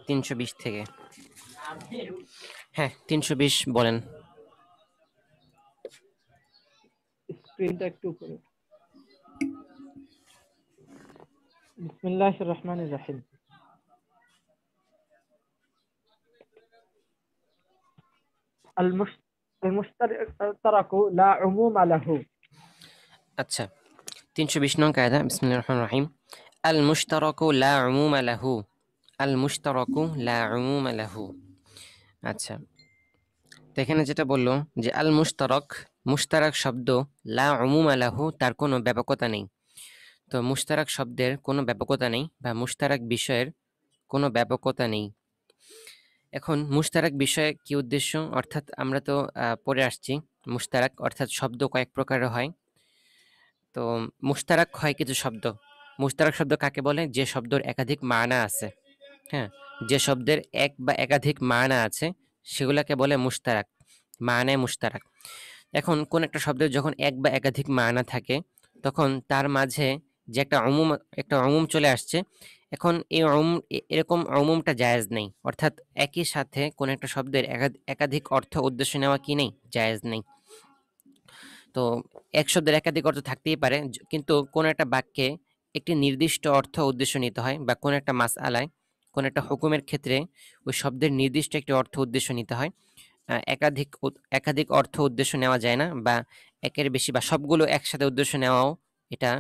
320 থেকে। হ্যাঁ 320 বলেন। স্ক্রিনটা একটু উপরে। বিসমিল্লাহির রহমানির রহিম। المشترك لا عموم له। আচ্ছা 320 নং কায়দা, বিসমিল্লাহির রহমানির রহিম। আল মুশতারাকু লা উমুমা লাহু। আল মুশতারাকু লা উমুমা লাহু। আচ্ছা, তো এখানে যেটা বললো যে আল মুশতারক, মুশতারাক শব্দ, লা উমুমা লাহু, তার কোনো ব্যাপকতা নেই। তো মুশতারাক শব্দের কোনো ব্যাপকতা নেই, বা মুশতারাক বিষয়ের কোনো ব্যাপকতা নেই। এখন মুশতারাক বিষয়ে কি উদ্দেশ্য, অর্থাৎ আমরা তো পড়ে আসছি মুশতারাক অর্থাৎ শব্দ কয়েক প্রকারের হয়। তো মুশতারাক হয় কিছু শব্দ। মুশতারাক শব্দ কাকে বলে? যে শব্দের একাধিক মানা আছে। হ্যাঁ, যে শব্দের এক বা একাধিক মানা আছে সেগুলাকে বলে মুশতারাক, মানায় মুশতারাক। এখন কোন একটা শব্দের যখন এক বা একাধিক মানা থাকে তখন তার মাঝে যে একটা অমুম চলে আসছে। এখন এই এরকম অমুমটা জায়েজ নেই, অর্থাৎ একই সাথে কোন একটা শব্দের একাধিক অর্থ উদ্দেশ্য নেওয়া কি নেই, জায়েজ নেই। তো এক শব্দের একাধিক অর্থ থাকতেই পারে, কিন্তু কোন একটা বাক্যে একটি নির্দিষ্ট অর্থ উদ্দেশ্য নিতে হয়, বা কোন একটা মাসআলায় কোন একটা হুকুমের ক্ষেত্রে ওই শব্দের নির্দিষ্ট একটি অর্থ উদ্দেশ্য নিতে হয়। একাধিক অর্থ উদ্দেশ্য নেওয়া যায় না, বা একের বেশি বা সবগুলো একসাথে উদ্দেশ্য নেওয়াও এটা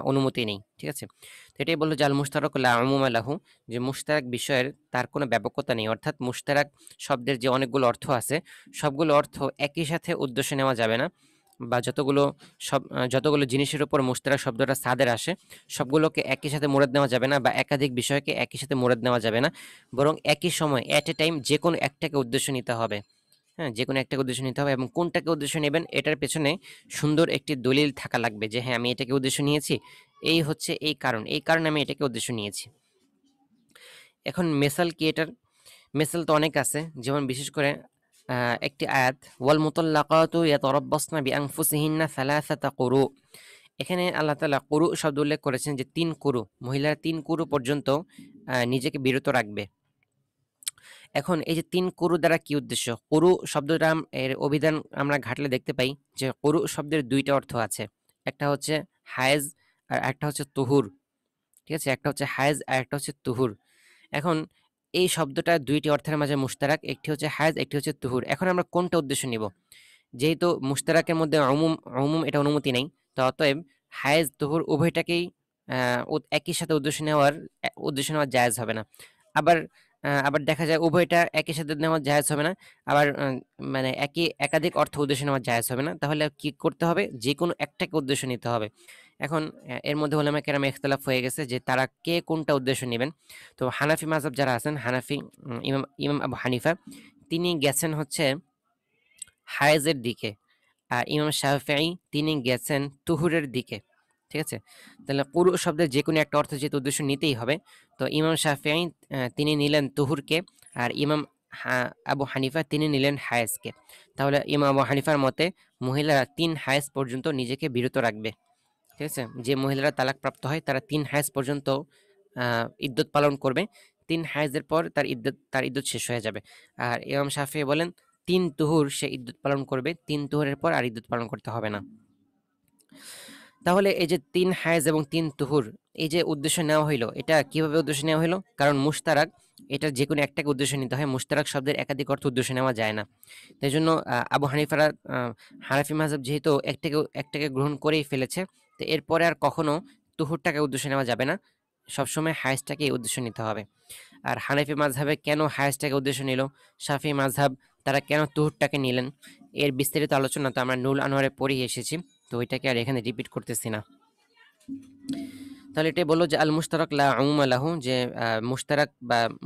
অনুমতি নেই। ঠিক আছে, তো এটাই বললো জাল মুশতারাক লা উমুমা লাহু, যে মুশতারাক বিষয়ের তার কোনো ব্যাপকতা নেই, অর্থাৎ মুশতারাক শব্দের যে অনেকগুলো অর্থ আছে সবগুলো অর্থ একই সাথে উদ্দেশ্য নেওয়া যাবে না, বা যতগুলো জিনিসের উপর মুশতারাক শব্দটা সাদের আসে সবগুলোকে একই সাথে মুরাদ নেওয়া যাবে না, বা একাধিক বিষয়কে একই সাথে মুরাদ নেওয়া যাবে না, বরং একই সময় এট এ টাইম যে কোনো একটাকে উদ্দেশ্য নিতে হবে। হ্যাঁ, যে কোনো একটাকে উদ্দেশ্য নিতে হবে, এবং কোনটাকে উদ্দেশ্য নেবেন এটার পেছনে সুন্দর একটি দলিল থাকা লাগবে, যে হ্যাঁ আমি এটাকে উদ্দেশ্য নিয়েছি, এই হচ্ছে এই কারণে আমি এটাকে উদ্দেশ্য নিয়েছি। এখন মেসাল কি এটার? মেসাল তো অনেক আছে, যেমন বিশেষ করে একটি আয়াত, ওয়াল মুতাল্লাকাতু ইয়াতারাব্বাসনা বিআনফুসিহিন্না সালাসাতা কুরু। এখানে আল্লাহ তাআলা কুরু শব্দ উল্লেখ করেছেন, যে 3 কুরু, মহিলারা 3 কুরু পর্যন্ত নিজেকে বিরত রাখবে। এখন এই যে 3 কুরু দ্বারা কি উদ্দেশ্য? কুরু শব্দটা এর অভিধান আমরা ঘাটলে দেখতে পাই যে কুরু শব্দের 2টা অর্থ আছে। একটা হচ্ছে হায়েজ আর একটা হচ্ছে তুহুর। ঠিক আছে, একটা হচ্ছে হায়েজ আর একটা হচ্ছে তুহুর। এখন এই শব্দটা 2টি অর্থের মাঝে মুশতারাক, একটি হচ্ছে হায়েজ, একটি হচ্ছে তুহুর। এখন আমরা কোনটা উদ্দেশ্য নিব? যেহেতু মুশতারাকের মধ্যে উমুম এটা অনুমতি নেই, তো অতএব হায়েজ তুহুর উভয়টাকেই একই সাথে উদ্দেশ্য নেওয়া জায়েজ হবে না। আবার আবার দেখা যায় উভয়টা একই সাথে নেওয়া জায়েজ হবে না, আবার মানে একাধিক অর্থ উদ্দেশ্য নেওয়া জায়েজ হবে না। তাহলে কি করতে হবে? যে কোনো একটাকে উদ্দেশ্য নিতে হবে। এখন এর মধ্যে উলামায়ে কেরাম ইখতিলাফ হয়ে গেছে যে তারা কে কোনটা উদ্দেশ্য নেবেন। তো হানাফি মাযহাব যারা আছেন, হানাফি ইমাম আবু হানিফা, তিনি গেছেন হচ্ছে হায়েজের দিকে, আর ইমাম শাফিঈ তিনি গেছেন তুহুরের দিকে। ঠিক আছে, তাহলে কুরু শব্দের যে কোনো একটা অর্থ যেহেতু উদ্দেশ্য নিতেই হবে, তো ইমাম শাফিঈ তিনি নিলেন তুহুরকে, আর ইমাম আবু হানিফা তিনি নিলেন হায়েজকে। তাহলে ইমাম আবু হানিফার মতে মহিলারা 3 হায়েজ পর্যন্ত নিজেকে বিরত রাখবে। ঠিক আছে, যে মহিলারা তালাক প্রাপ্ত হয় তারা 3 হায়েজ পর্যন্ত ইদ্যত পালন করবে। 3 হায়েজের পর তার ইদ্যত শেষ হয়ে যাবে। আর ইমাম শাফিঈ বলেন 3 তুহুর সে ইদ্যত পালন করবে, 3 তুহুরের পর আর ইদ্যত পালন করতে হবে না। তাহলে এই যে 3 হায়েজ এবং 3 তুহুর, এই যে উদ্দেশ্য নেওয়া হইলো, এটা কিভাবে উদ্দেশ্য নেওয়া হইলো? কারণ মুশতারাক, এটা যে কোনো একটাকে উদ্দেশ্য নিতে হয়, মুশতারাক শব্দের একাধিক অর্থ উদ্দেশ্য নেওয়া যায় না। তাই জন্য আবু হানিফারা হানাফি মাযহাব যেহেতু একটাকে গ্রহণ করেই ফেলেছে, তো এরপরে আর কখনো তুহুরটাকে উদ্দেশ্য নেওয়া যাবে না, সবসময় হায়েজটাকে উদ্দেশ্য নিতে হবে। আর হানাফি মাযহাবে কেন হায়েজটাকে উদ্দেশ্য নিল, শাফি মাযহাব তারা কেন তুহুরটাকে নিলেন, এর বিস্তারিত আলোচনা তো আমরা নুল আনোয়ারে পড়ে এসেছি, তো ওইটাকে আর এখানে রিপিট করতেছি না। তাহলে এটাই বললো যে আল মুশতারাক লা উমুমা লাহু, যে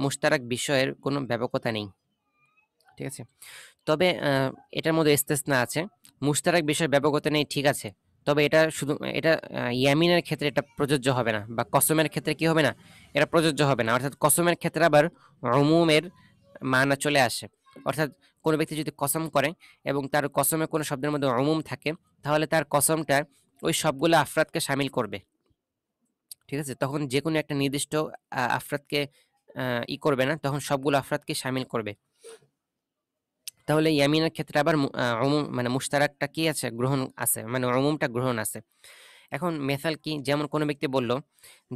মুশতারাক বিষয়ের কোনো ব্যাপকতা নেই। ঠিক আছে, তবে এটার মধ্যে ইস্তেসনা আছে। মুশতারাক বিষয়ের ব্যাপকতা নেই, ঠিক আছে, তবে এটা ইয়ামিনের ক্ষেত্রে এটা প্রযোজ্য হবে না, বা কসমের ক্ষেত্রে কি হবে না, এটা প্রযোজ্য হবে না। অর্থাৎ কসমের ক্ষেত্রে আবার উমুমের মানা চলে আসে। অর্থাৎ কোনো ব্যক্তি যদি কসম করে এবং তার কসমে কোনো শব্দের মধ্যে উমুম থাকে, তাহলে তার কসমটা ওই সবগুলো আফরাদকে শামিল করবে। ঠিক আছে, তখন যে কোনো একটা নির্দিষ্ট আফরাদকে ই করবে না, তখন সবগুলো আফরাদকে শামিল করবে। তাহলে ইয়ামিনের ক্ষেত্রে আবার উমুম মানে মুশতারাকটা কি আছে, গ্রহণ আছে, মানে উমুমটা গ্রহণ আছে। এখন মেসাল কি, যেমন কোনো ব্যক্তি বলল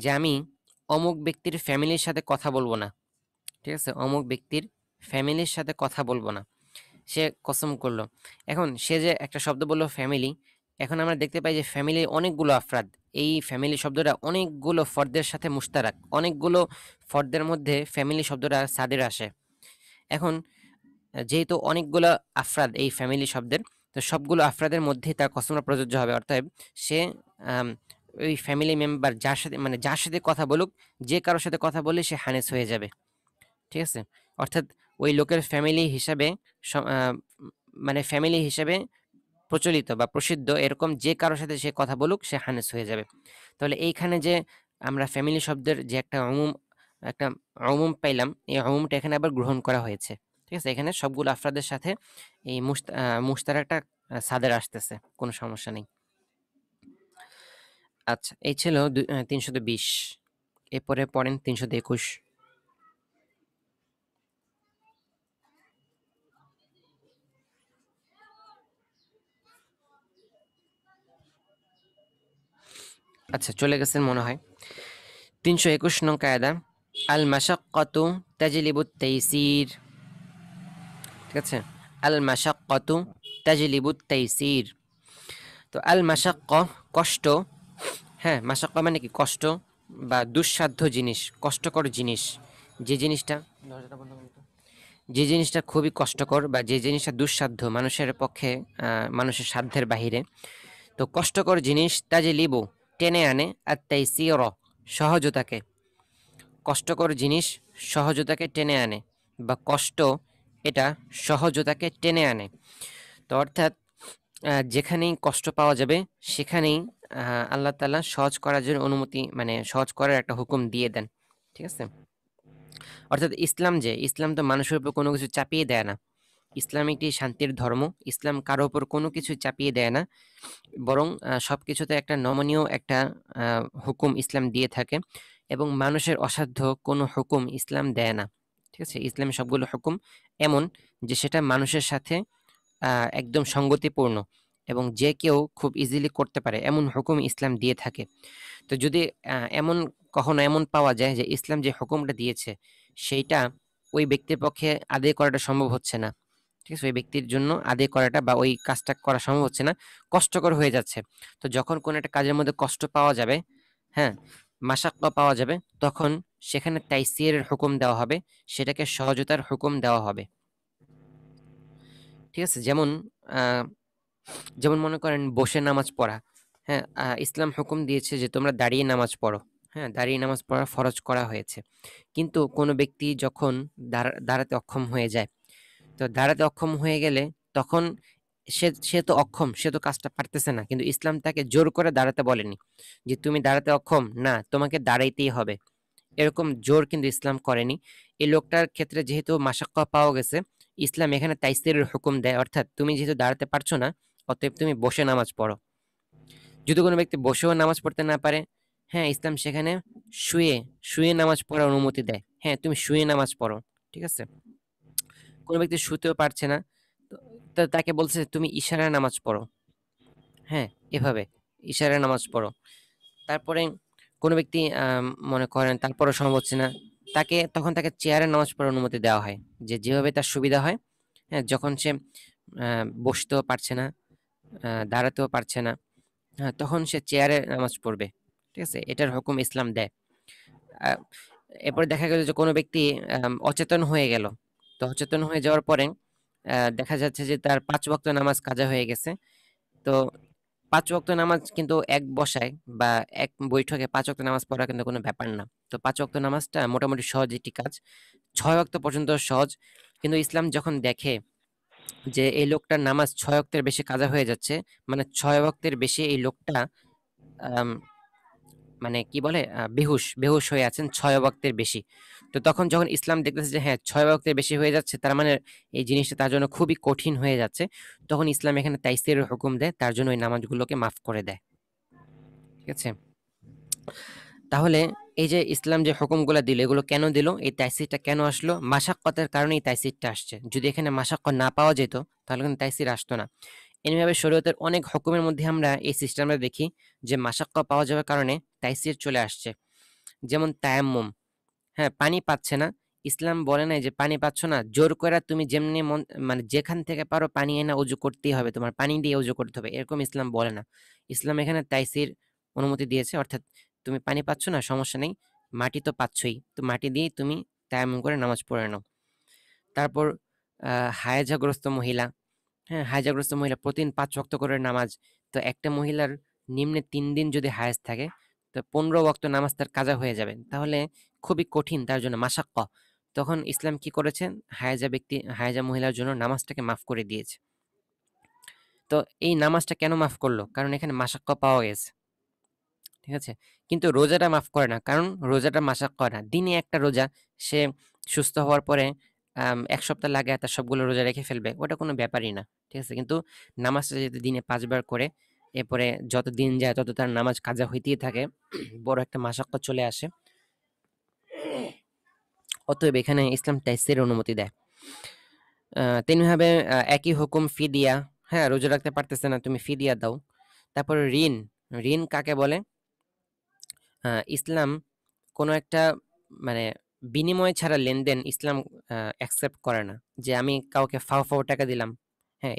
যে আমি অমুক ব্যক্তির ফ্যামিলির সাথে কথা বলবো না, ঠিক আছে, অমুক ব্যক্তির ফ্যামিলির সাথে কথা বলবো না, সে কসম করলো। এখন সে যে একটা শব্দ বললো ফ্যামিলি, এখন আমরা দেখতে পাই যে ফ্যামিলি অনেকগুলো আফরাদ, এই ফ্যামিলি শব্দটা অনেকগুলো ফর্দের সাথে মুশতারাক, অনেকগুলো ফর্দের মধ্যে ফ্যামিলি শব্দটা সাদের আসে। এখন যেহেতু অনেকগুলো আফরাদ এই ফ্যামিলি শব্দের, তো সবগুলো আফরাদের মধ্যে তার কসমটা প্রযোজ্য হবে। অর্থাৎ সে আম, ওই ফ্যামিলি মেম্বার যার সাথে মানে যার সাথে কথা বলুক, যে কারোর সাথে কথা বললে সে হানেস হয়ে যাবে, ঠিক আছে। অর্থাৎ ওই লোকের ফ্যামিলি হিসাবে মানে ফ্যামিলি হিসাবে প্রচলিত বা প্রসিদ্ধ এরকম যে কারোর সাথে সে কথা বলুক সে হানেস হয়ে যাবে। তাহলে এইখানে যে আমরা ফ্যামিলি শব্দের যে একটা অমুম পাইলাম, এই অমুমটা এখানে আবার গ্রহণ করা হয়েছে, ঠিক আছে। এখানে সবগুলো আফরাদের সাথে এই মুশতারাকটা সাদের আসতেছে, কোনো সমস্যা নেই। আচ্ছা, এই ছিল 320। এরপরে পড়েন 321। আচ্ছা, চলে গেছেন মনে হয়। 321 নং কায়দা, আল মাশাক্কাতু তাজলিবুত তাইসির, ঠিক আছে। আল মাশাক্কাতু তাজলিবুত তাইসির। তো আল মাশাক্কা কষ্ট, হ্যাঁ, মাশাক্কা মানে কি, কষ্ট বা দুঃসাধ্য জিনিস, কষ্টকর জিনিস, যে জিনিসটা যে জিনিসটা খুবই কষ্টকর বা যে জিনিসটা দুঃসাধ্য মানুষের পক্ষে, মানুষের সাধ্যের বাহিরে, তো কষ্টকর জিনিস তাজলিবু টেনে আনে, আর তাইসির সহজতাকে, কষ্টকর জিনিস সহজতাকে টেনে আনে, বা কষ্ট এটা সহজতাকে টেনে আনে। তো অর্থাৎ যেখানেই কষ্ট পাওয়া যাবে সেখানেই আল্লাহ তাআলা সহজ করার জন্য অনুমতি, মানে সহজ করার একটা হুকুম দিয়ে দেন, ঠিক আছে। অর্থাৎ ইসলাম তো মানুষের উপর কোনো কিছু চাপিয়ে দেয় না। ইসলাম একটি শান্তির ধর্ম, ইসলাম কারো উপর কোনো কিছু চাপিয়ে দেয় না, বরং সবকিছুতে একটা নমনীয় একটা হুকুম ইসলাম দিয়ে থাকে, এবং মানুষের অসাধ্য কোনো হুকুম ইসলাম দেয় না, ঠিক আছে। ইসলামের সবগুলো হুকুম এমন যে সেটা মানুষের সাথে একদম সঙ্গতিপূর্ণ, এবং যে কেউ খুব ইজিলি করতে পারে এমন হুকুম ইসলাম দিয়ে থাকে। তো যদি কখনো এমন পাওয়া যায় যে ইসলাম যে হুকুমটা দিয়েছে সেইটা ওই ব্যক্তির পক্ষে আদায় করাটা সম্ভব হচ্ছে না, ঠিক আছে, ওই ব্যক্তির জন্য আদায় করাটা বা ওই কাজটা করা সম্ভব হচ্ছে না, কষ্টকর হয়ে যাচ্ছে, তো যখন কোনো একটা কাজের মধ্যে কষ্ট পাওয়া যাবে, হ্যাঁ, মাশাক্কা পাওয়া যাবে, তখন সেখানে তাইসিরের হুকুম দেওয়া হবে, সেটাকে সহজতার হুকুম দেওয়া হবে, ঠিক আছে। যেমন মনে করেন বসে নামাজ পড়া, হ্যাঁ, ইসলাম হুকুম দিয়েছে যে তোমরা দাঁড়িয়ে নামাজ পড়ো, হ্যাঁ, দাঁড়িয়ে নামাজ পড়া ফরজ করা হয়েছে। কিন্তু কোনো ব্যক্তি যখন দাঁড়াতে অক্ষম হয়ে যায়, তো দাঁড়াতে অক্ষম হয়ে গেলে তখন সে সে তো অক্ষম, সে তো কাজটা পারতেছে না, কিন্তু ইসলাম তাকে জোর করে দাঁড়াতে বলেনি যে তুমি দাঁড়াতে অক্ষম না, তোমাকে দাঁড়াইতেই হবে, এরকম জোর কিন্তু ইসলাম করেনি। এই লোকটার ক্ষেত্রে যেহেতু মাশাক্কা পাওয়া গেছে, ইসলাম এখানে তাইসিরের হুকুম দেয়, অর্থাৎ তুমি যেহেতু দাঁড়াতে পারছো না, অতএব তুমি বসে নামাজ পড়ো। যদি কোনো ব্যক্তি বসেও নামাজ পড়তে না পারে, হ্যাঁ, ইসলাম সেখানে শুয়ে শুয়ে নামাজ পড়ার অনুমতি দেয়, হ্যাঁ, তুমি শুয়ে নামাজ পড়ো, ঠিক আছে। কোনো ব্যক্তি শুতেও পারছে না, তো তাকে বলছে তুমি ইশারায় নামাজ পড়ো, হ্যাঁ, এভাবে ইশারায় নামাজ পড়ো। তারপরে কোনো ব্যক্তি মনে করেন তারপরও সম্ভব হচ্ছে না, তখন তাকে চেয়ারে নামাজ পড়ার অনুমতি দেওয়া হয়, যে যেভাবে তার সুবিধা হয়, হ্যাঁ, যখন সে বসতেও পারছে না, দাঁড়াতেও পারছে না, হ্যাঁ, তখন সে চেয়ারে নামাজ পড়বে, ঠিক আছে, এটার হুকুম ইসলাম দেয়। আহ, এরপরে দেখা গেল যে কোনো ব্যক্তি অচেতন হয়ে গেল, তো অচেতন হয়ে যাওয়ার পরে দেখা যাচ্ছে যে তার 5 ওয়াক্ত নামাজ কাজা হয়ে গেছে। তো 5 ওয়াক্ত নামাজ কিন্তু এক বসায় বা এক বৈঠকে 5 ওয়াক্ত নামাজ পড়া কিন্তু কোনো ব্যাপার না। তো 5 ওয়াক্ত নামাজটা মোটামুটি সহজ একটি কাজ, 6 ওয়াক্ত পর্যন্ত সহজ। কিন্তু ইসলাম যখন দেখে যে এই লোকটার নামাজ 6 ওয়াক্তের বেশি কাজা হয়ে যাচ্ছে, মানে 6 ওয়াক্তের বেশি এই লোকটা আম, মানে কি বলে বেহুশ বেহুশ হয়ে আছেন 6 ওয়াক্তের বেশি, তো তখন যখন ইসলাম দেখতেছে যে হ্যাঁ 6 ওয়াক্তের বেশি হয়ে যাচ্ছে, তার মানে এই জিনিসটা তার জন্য খুবই কঠিন হয়ে যাচ্ছে, তখন ইসলাম এখানে তাইসিরের হুকুম দেয়, তার জন্য ওই নামাজগুলোকে মাফ করে দেয়, ঠিক আছে। তাহলে এই যে ইসলাম যে হুকুমগুলো দিল এগুলো কেন দিল, এই তাইসিরটা কেন আসলো? মাশাক্কতের কারণে এই তাইসিরটা আসছে। যদি এখানে মাশাক্কত না পাওয়া যেত তাহলে কিন্তু তাইসির আসতো না। এমনিভাবে শরীয়তের অনেক হুকুমের মধ্যে আমরা এই সিস্টেমটা দেখি যে মাশাক্কা পাওয়া যাওয়ার কারণে তাইসির চলে আসছে। যেমন তায়াম্মুম, হ্যাঁ, পানি পাচ্ছে না, ইসলাম বলে নাই যে পানি পাচ্ছ না জোর করে তুমি যেমনি মন মানে যেখান থেকে পারো পানি এনে অজু করতেই হবে, তোমার পানি দিয়ে অজু করতে হবে, এরকম ইসলাম বলে না। ইসলাম এখানে তাইসির অনুমতি দিয়েছে, অর্থাৎ তুমি পানি পাচ্ছ না, সমস্যা নেই, মাটি তো পাচ্ছই, তো মাটি দিয়েই তুমি তায়াম্মুম করে নামাজ পড়ে নাও। তারপর হায়েজাগ্রস্ত মহিলা, হ্যাঁ, হায়েজাগ্রস্ত মহিলা প্রতিদিন ৫ ওয়াক্ত করে নামাজ। তো একটা মহিলার নিম্নে ৩ দিন যদি হায়েজ থাকে তো ১৫ ওয়াক্ত নামাজ তার কাজা হয়ে যাবে। তাহলে খুবই কঠিন তার জন্য, মাশাক্কা। তখন ইসলাম কি করেছেন? হায়েজা মহিলার জন্য নামাজটাকে মাফ করে দিয়েছে। তো এই নামাজটা কেন মাফ করলো? কারণ এখানে মাশাক্কা পাওয়া গেছে। ঠিক আছে? কিন্তু রোজাটা মাফ করে না। কারণ রোজাটা মাশাক্কা না। দিনে একটা রোজা, সে সুস্থ হওয়ার পরে ১ সপ্তাহ লাগায় তার সবগুলো রোজা রেখে ফেলবে। ওটা কোনো ব্যাপারই না। ঠিক আছে? কিন্তু নামাজটা যেহেতু দিনে ৫ বার করে, এরপরে যত দিন যায় তত তার নামাজ কাজা হইতেই থাকে। বড় একটা মাশাক্কা চলে আসে। অতএব এখানে ইসলাম তাইসিরের অনুমতি দেয়। তেমনিভাবে একই হুকুম ফিদিয়া, হ্যাঁ, রোজা রাখতে পারতেছে না, তুমি ফিদিয়া দাও। তারপরে ঋণ, ঋণ কাকে বলে? ইসলাম কোনো একটা মানে বিনিময় ছাড়া লেনদেন ইসলাম অ্যাকসেপ্ট করে না। যে আমি কাউকে ফাও টাকা দিলাম, হ্যাঁ,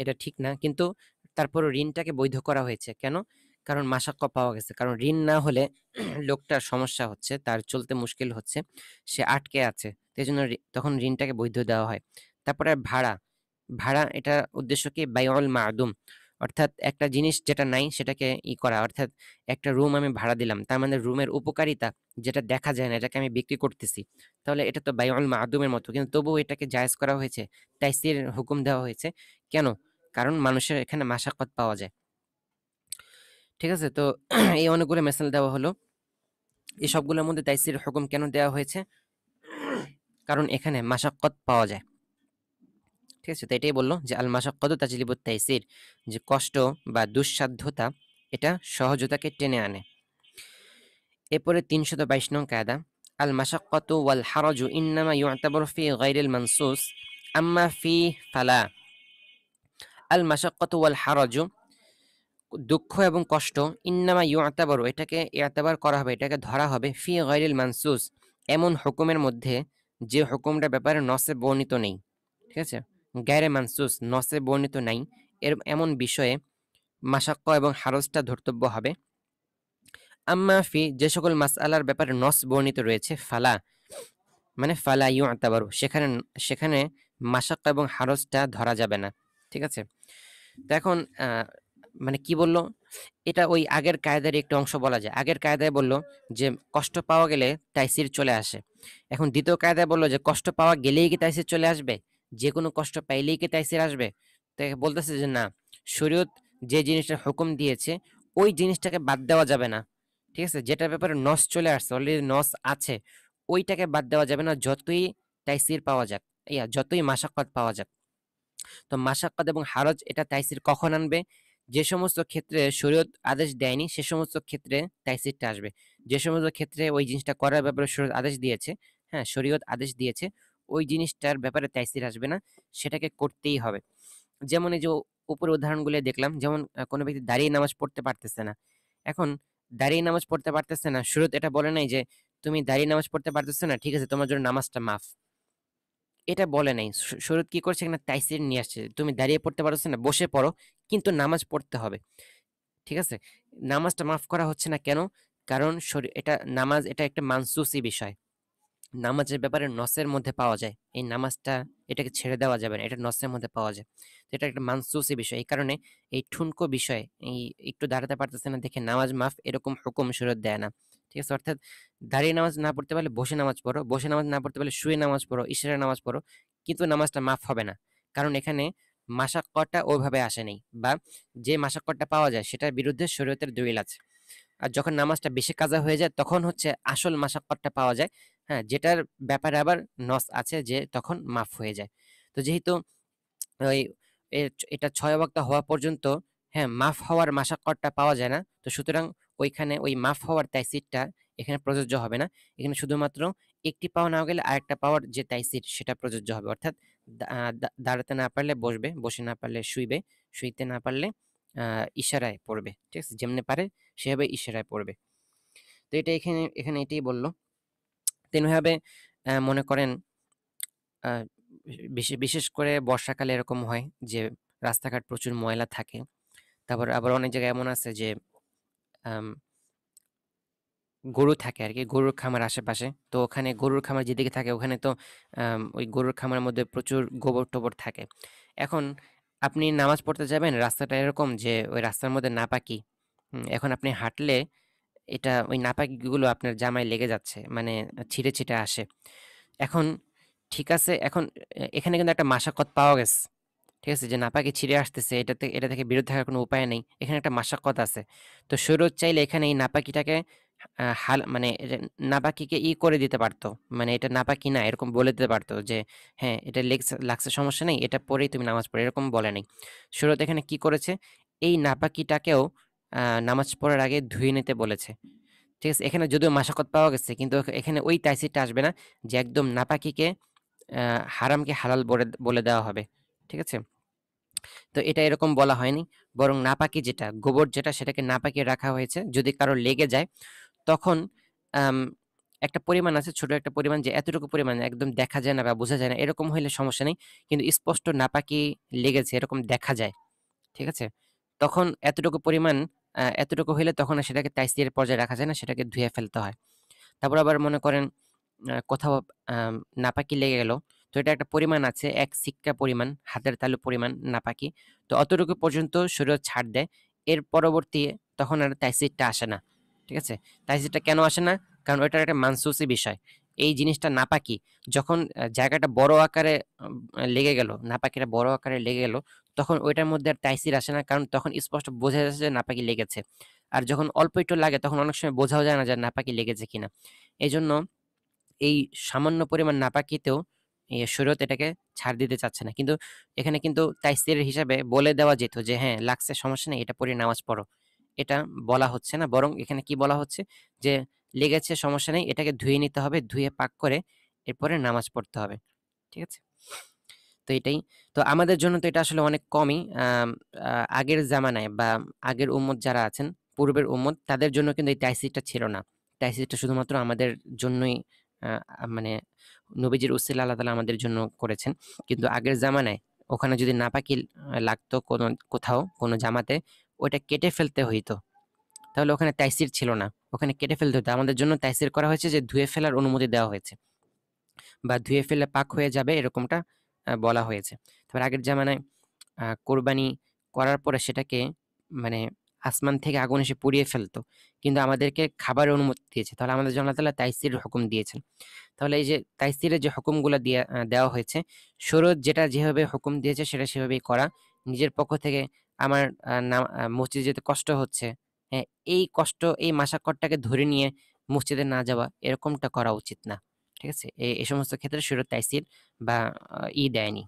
এটা ঠিক না। কিন্তু তারপরও ঋণটাকে বৈধ করা হয়েছে। কেন? কারণ মাশাক্কা পাওয়া গেছে। কারণ ঋণ না হলে লোকটার সমস্যা হচ্ছে, তার চলতে মুশকিল হচ্ছে, সে আটকে আছে। তো এজন্য তখন ঋণটাকে বৈধ দেওয়া হয়। তারপরে ভাড়া, ভাড়া এটার উদ্দেশ্য কি? বাইউল মা'দুম, অর্থাৎ একটা জিনিস যেটা নাই সেটাকে করা। অর্থাৎ একটা রুম আমি ভাড়া দিলাম, তার মানে রুমের উপকারিতা যেটা দেখা যায় না এটাকে আমি বিক্রি করতেছি। তাহলে এটা তো বাইউল মা'দুমের মতো, কিন্তু তবুও এটাকে জায়েজ করা হয়েছে, তাইসির হুকুম দেওয়া হয়েছে। কেন? কারণ মানুষের এখানে মাশাক্কত পাওয়া যায়। ঠিক আছে? তো এই অনেকগুলো মেসাল দেওয়া হলো। এই সবগুলোর মধ্যে তাইসির হুকুম কেন দেওয়া হয়েছে? কারণ এখানে মাশাক্কত পাওয়া যায়। ঠিক আছে? তো এটাই বলল যে আল মাশাক্কাতু তাজলিবুত তাইসির, যে কষ্ট বা দুঃসাধ্যতা এটা সহজতাকে টেনে আনে। এরপরে ৩২২ নং কায়দা, আল মাশাক্কাতু ওয়াল হারাজু ইন্নামা ইউ'তাবারু ফি গায়রিল মানসুস আম্মা ফি ফালা। আল মাশাক্কাতু ওয়াল হারাজু, দুঃখ এবং কষ্ট, ইন্নামা ইউ'তাবারু এটাকে ই'তাবার করা হবে, এটাকে ধরা হবে, ফি গায়রিল মানসুস এমন হুকুমের মধ্যে যে হুকুমটার ব্যাপারে নসে বর্ণিত নেই। ঠিক আছে? গায়রে মানসুস, নসে বর্ণিত নাই, এমন বিষয়ে মাশাক্কা এবং হারজটা ধর্তব্য হবে। আম্মা ফি, যে সকল মাসআলার ব্যাপারে নস বর্ণিত রয়েছে, ফালা মানে ফালা ইউ'তাবারু, সেখানে সেখানে মাশাক্কা এবং হারজটা ধরা যাবে না। ঠিক আছে? তো এখন মানে কি বলল? এটা ওই আগের কায়দারই একটা অংশ বলা যায়। আগের কায়দায় বলল যে কষ্ট পাওয়া গেলে তাইসির চলে আসে। এখন দ্বিতীয় কায়দায় বলল যে কষ্ট পাওয়া গেলেই কি তাইসির চলে আসবে? যেকোনো কষ্ট পাইলেই কি তাইসির আসবে? তো বলতেছে যে না, শরীয়ত যে জিনিসটার হুকুম দিয়েছে ওই জিনিসটাকে বাদ দেওয়া যাবে না। ঠিক আছে? যেটার ব্যাপারে নস চলে আসছে, অলরেডি নস আছে, ওইটাকে বাদ দেওয়া যাবে না, যতই তাইসির পাওয়া যাক, যতই মাশাক্কাত পাওয়া যাক। তো মাশাক্কাত এবং হারজ এটা তাইসির কখন আনবে? যে সমস্ত ক্ষেত্রে শরীয়ত আদেশ দেয়নি সে সমস্ত ক্ষেত্রে তাইসিরটা আসবে। যে সমস্ত ক্ষেত্রে ওই জিনিসটা করার ব্যাপারে শরীয়ত আদেশ দিয়েছে, হ্যাঁ, শরীয়ত আদেশ দিয়েছে, ওই জিনিসটার ব্যাপারে তাইসির আসবে না, সেটাকে করতেই হবে। যেমন এই যে উপরে উদাহরণগুলো দেখলাম, যেমন কোনো ব্যক্তি দাঁড়িয়ে নামাজ পড়তে পারতেছে না। এখন দাঁড়িয়ে নামাজ পড়তে পারতেছে না, শরীয়ত এটা বলে নাই যে তুমি দাঁড়িয়ে নামাজ পড়তে পারতেছো না, ঠিক আছে, তোমার জন্য নামাজটা মাফ। এটা বলে নাই। শরীয়ত কি করছে? এখানে তাইসির নিয়ে আসছে। তুমি দাঁড়িয়ে পড়তে পারছো না, বসে পড়ো, কিন্তু নামাজ পড়তে হবে। ঠিক আছে? নামাজটা মাফ করা হচ্ছে না কেন? কারণ এটা নামাজ, এটা একটা মানসুসি বিষয়। নামাজের ব্যাপারে নসের মধ্যে পাওয়া যায়। এই নামাজটা, এটাকে ছেড়ে দেওয়া যাবে না। এটা নসের মধ্যে পাওয়া যায়। তো এটা একটা মানসুসি বিষয়। এই কারণে এই ঠুনকো বিষয়, এই একটু দাঁড়াতে পারতেছে না দেখে নামাজ মাফ, এরকম হুকুম শরীয়ত দেয় না। ঠিক আছে? অর্থাৎ দাঁড়িয়ে নামাজ না পড়তে পারলে বসে নামাজ পড়ো, বসে নামাজ না পড়তে পারলে শুয়ে নামাজ পড়ো, ইশারায় নামাজ পড়ো, কিন্তু নামাজটা মাফ হবে না। কারণ এখানে মাশাক্কাতটা ওইভাবে আসে নাই, বা যে মাশাক্কাতটা পাওয়া যায় সেটার বিরুদ্ধে শরীয়তের দলিল আছে। আর যখন নামাজটা বেশি কাজা হয়ে যায় তখন হচ্ছে আসল মাশাক্কাতটা পাওয়া যায়, হ্যাঁ, যেটার ব্যাপারে আবার নস আছে যে তখন মাফ হয়ে যায়। তো যেহেতু ওই এটা ৬ ওয়াক্ত হওয়া পর্যন্ত, হ্যাঁ, মাফ হওয়ার মাশাক্কাতটা পাওয়া যায় না, তো সুতরাং ওইখানে ওই মাফ হওয়ার তাইসিরটা এখানে প্রযোজ্য হবে না। এখানে শুধুমাত্র একটি পাও না গেলে আরেকটা পাওয়ার যে তাইসির সেটা প্রযোজ্য হবে। অর্থাৎ দাঁড়াতে না পারলে বসবে, বসে না পারলে শুইবে, শুইতে না পারলে ইশারায় পড়বে। ঠিক আছে? যেমনি পারে সেভাবে ইশারায় পড়বে। তো এটা এখানে এটাই বলল। তেমনিভাবে মনে করেন বিশেষ করে বর্ষাকালে এরকম হয় যে রাস্তাঘাট প্রচুর ময়লা থাকে। তারপর আবার অনেক জায়গায় এমন আছে যে আম গরু থাকে আরকি, গরুর খামার আশেপাশে। তো ওখানে গরুর খামার যেদিকে থাকে ওখানে তো ওই গরুর খামারের মধ্যে প্রচুর গোবর-টোবর থাকে। এখন আপনি নামাজ পড়তে যাবেন, রাস্তাটা এরকম যে ওই রাস্তার মধ্যে নাপাকি। এখন আপনি হাঁটলে এটা ওই নাপাকিগুলো আপনার জামায় লেগে যাচ্ছে। মানে ছিটে আসে। এখন ঠিক আছে, এখন এখানে কিন্তু একটা মাশাক্কত পাওয়া গেছে। ঠিক আছে? যে নাপাকি ছিঁড়ে আসতেছে, এটা থেকে বিরত থাকার কোনো উপায় নেই। এখানে একটা মাশাক্কত আছে। তো শরীয়ত চাইলে এখানে এই নাপাকিটাকে মানে নাপাকিকে করে দিতে পারতো। মানে এটা নাপাকি না এরকম বলে দিতে পারতো যে, "হ্যাঁ, এটা লাগছে সমস্যা নেই। এটা পরেই তুমি নামাজ পড়ো।" এরকম বলে নাই। শরীয়ত এখানে কি করেছে? এই নাপাকিটাকেও নামাজ পড়ার আগে ধুয়ে নিতে বলেছে। ঠিক আছে? এখানে যদিও মাশাক্কত পাওয়া গেছে কিন্তু এখানে ওই তাইসিরটা আসবে না যে একদম নাপাকিকে হারামকে হালাল বলে দেওয়া হবে। ঠিক আছে? তো এটা এরকম বলা হয়নি। বরং নাপাকি যেটা, গোবর যেটা সেটাকে নাপাকি রাখা হয়েছে। যদি কারো লেগে যায় তখন আম একটা পরিমাণ আছে, ছোট একটা পরিমাণ যে এতটুকু পরিমাণ একদম দেখা যায় না বা বোঝা যায় না। এরকম হইলে সমস্যা নেই। কিন্তু স্পষ্ট নাপাকি লেগেছে এরকম দেখা যায়। ঠিক আছে? তখন এতটুকু হইলে তখন আর সেটাকে তাইসিরের পর্যায়ে রাখা যায় না। সেটাকে ধুয়ে ফেলতে হয়। তারপর আবার মনে করেন কোথাও আম নাপাকি লেগে গেল। তো এটা একটা পরিমাণ আছে, ১ সিক্কা পরিমাণ, হাতের তালু পরিমাণ নাপাকি। তো অতটুকু পর্যন্ত শরীয়ত ছাড় দেয়। এর পরবর্তী তখন আর তাইসিরটা আসে না। ঠিক আছে? তাইসিরটা কেন আসে না? কারণ ওইটার একটা মানসুসি বিষয়। এই জিনিসটা নাপাকি যখন জায়গাটা বড় আকারে লেগে গেল, নাপাকিটা বড় আকারে লেগে গেল, তখন ওইটার মধ্যে আর তাইসির আসে না। কারণ তখন স্পষ্ট বোঝা যাচ্ছে যে নাপাকি লেগেছে। আর যখন অল্প একটু লাগে তখন অনেক সময় বোঝাও যায় না যে নাপাকি লেগেছে কিনা। এজন্য এই সামান্য পরিমাণ নাপাকিতেও শরীয়ত এটাকে ছাড় দিতে চাচ্ছে না। কিন্তু এখানে কিন্তু তাইসিরের হিসাবে বলে দেওয়া যেত যে, "হ্যাঁ, লাগছে সমস্যা নেই, এটা পড়ে নামাজ পড়ো।" এটা বলা হচ্ছে না। বরং এখানে কি বলা হচ্ছে যে, "লেগেছে সমস্যা নেই, এটাকে ধুয়ে নিতে হবে, ধুয়ে পাক করে এরপরে নামাজ পড়তে হবে।" ঠিক আছে? তো এটাই। তো আমাদের জন্য তো এটা আসলে অনেক কমই। আম আ আগের জামানায় বা আগের উম্মত যারা আছেন, পূর্বের উম্মত তাদের জন্য কিন্তু এই তাইসিরটা ছিল না। তাইসিরটা শুধুমাত্র আমাদের জন্যই আ মানে নবীজির উসিলা আল্লাহ তাআলা আমাদের জন্য করেছেন। কিন্তু আগের জামানায় ওখানে যদি নাপাকি লাগতো কোথাও কোনো জামাতে, ওইটা কেটে ফেলতে হইতো। তাহলে ওখানে তাইসির ছিল না। ওখানে কেটে ফেলতে হতো। আমাদের জন্য তাইসির করা হয়েছে যে ধুয়ে ফেলার অনুমতি দেওয়া হয়েছে। বা ধুয়ে ফেললে পাক হয়ে যাবে এরকমটা বলা হয়েছে। তারপর আগের জামানায় কোরবানি করার পরে সেটাকে মানে আসমান থেকে আগুন এসে পুড়িয়ে ফেলতো। কিন্তু আমাদেরকে খাবারের অনুমতি দিয়েছে। তাহলে আমাদের জন্য আল্লাহ তাআলা তাইসিরের হুকুম দিয়েছেন। তাহলে এই যে তাইসিরের যে হুকুমগুলা দেওয়া হয়েছে, শরীয়ত যেটা যেভাবে হুকুম দিয়েছে সেটা সেভাবেই করা। নিজের পক্ষ থেকে আমার মসজিদে যেতে কষ্ট হচ্ছে, হ্যাঁ? এই মাশাক্কতটাকে ধরে নিয়ে মসজিদে না যাওয়া এরকমটা করা উচিত না। ঠিক আছে? এই সমস্ত ক্ষেত্রে শরীয়ত তাইসির বা দেয়নি।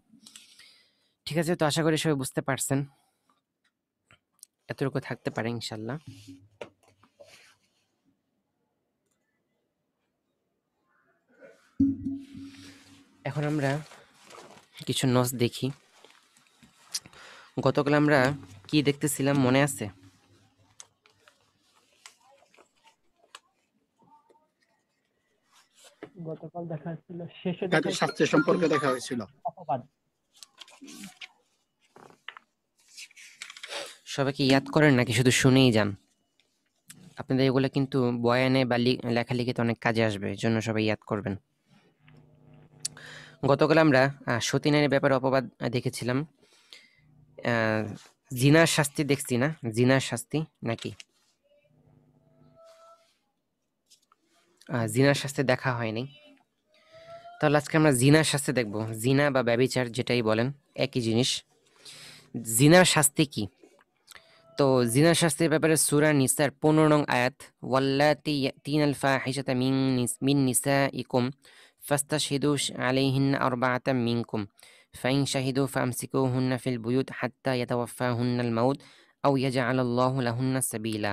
ঠিক আছে? তো আশা করি সবাই বুঝতে পারছেন। এতটুকু থাকতে পারে ইনশাআল্লাহ। এখন আমরা কিছু নোটস দেখি। গতকাল আমরা কি দেখতেছিলাম মনে আছে? গতকাল দেখা ছিল, শেষে দেখা কাজের শাস্ত্রের সম্পর্কে দেখা হয়েছিল। অপবাদ। সবাই কি ইয়াদ করেন নাকি শুধু শুনেই যান? আপনাদের এগুলা কিন্তু বয়ানে বা লেখালেখিতে অনেক কাজে আসবে। এজন্য সবাই ইয়াদ করবেন। গতকাল আমরা সতী নারীর ব্যাপারে অপবাদ দেখেছিলাম। জিনার শাস্তি দেখছি না? জিনার শাস্তি নাকি? জিনার শাস্তি দেখা হয়নি। তাহলে আজকে আমরা জিনার শাস্তি দেখব। জিনা বা ব্যভিচার যেটাই বলেন একই জিনিস। জিনার শাস্তি কি? তো জিনার শাস্তির ব্যাপারে সূরা নিসার ১৫ নং আয়াত, ওয়াল্লাতী ইয়াতিনাল ফাহিশাতা মিন নিসাইকুম ফাস্তাশহিদু আলাইহিন্না আরবাআতাম মিনকুম ফাইন শাহিদু ফামসিকুহুন্না ফিল বুয়ুত হাত্তা ইয়াতাওয়াফাহুন্নাল মাউত আও ইয়াজআলাল্লাহু লাহুন্না সাবিলা।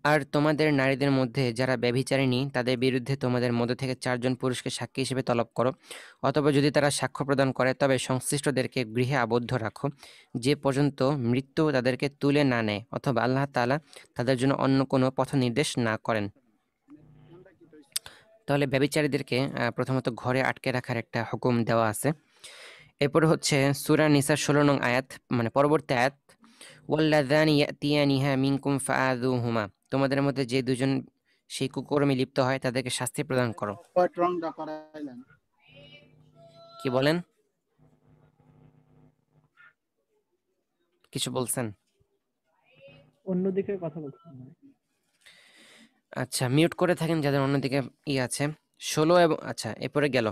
আর তোমাদের নারীদের মধ্যে যারা ব্যভিচারিণী তাদের বিরুদ্ধে তোমাদের মধ্য থেকে 4 জন পুরুষকে সাক্ষী হিসেবে তলব করো, অথবা যদি তারা সাক্ষ্য প্রদান করে তবে সংশ্লিষ্টদেরকে গৃহে আবদ্ধ রাখো যে পর্যন্ত মৃত্যু তাদেরকে তুলে না নেয় অথবা আল্লাহ তাআলা তাদের জন্য অন্য কোনো পথ নির্দেশ না করেন। তাহলে ব্যভিচারীদেরকে প্রথমত ঘরে আটকে রাখার একটা হুকুম দেওয়া আছে। এরপরে হচ্ছে সূরা নিসার 16 নং আয়াত, মানে পরবর্তী আয়াত, ওয়াল্লাযানি ইয়াতিয়ানিহা মিনকুম ফাআযুহুমা, তোমাদের মধ্যে যে দুজন সেই কুকর্মে লিপ্ত হয় তাদেরকে শাস্তি প্রদান করো। কি বলেন, কিছু বলছেন? অন্যদিকে কথা বলছেন। আচ্ছা, মিউট করে থাকেন যাদের অন্যদিকে আছে। 16 এবং আচ্ছা এরপরে গেল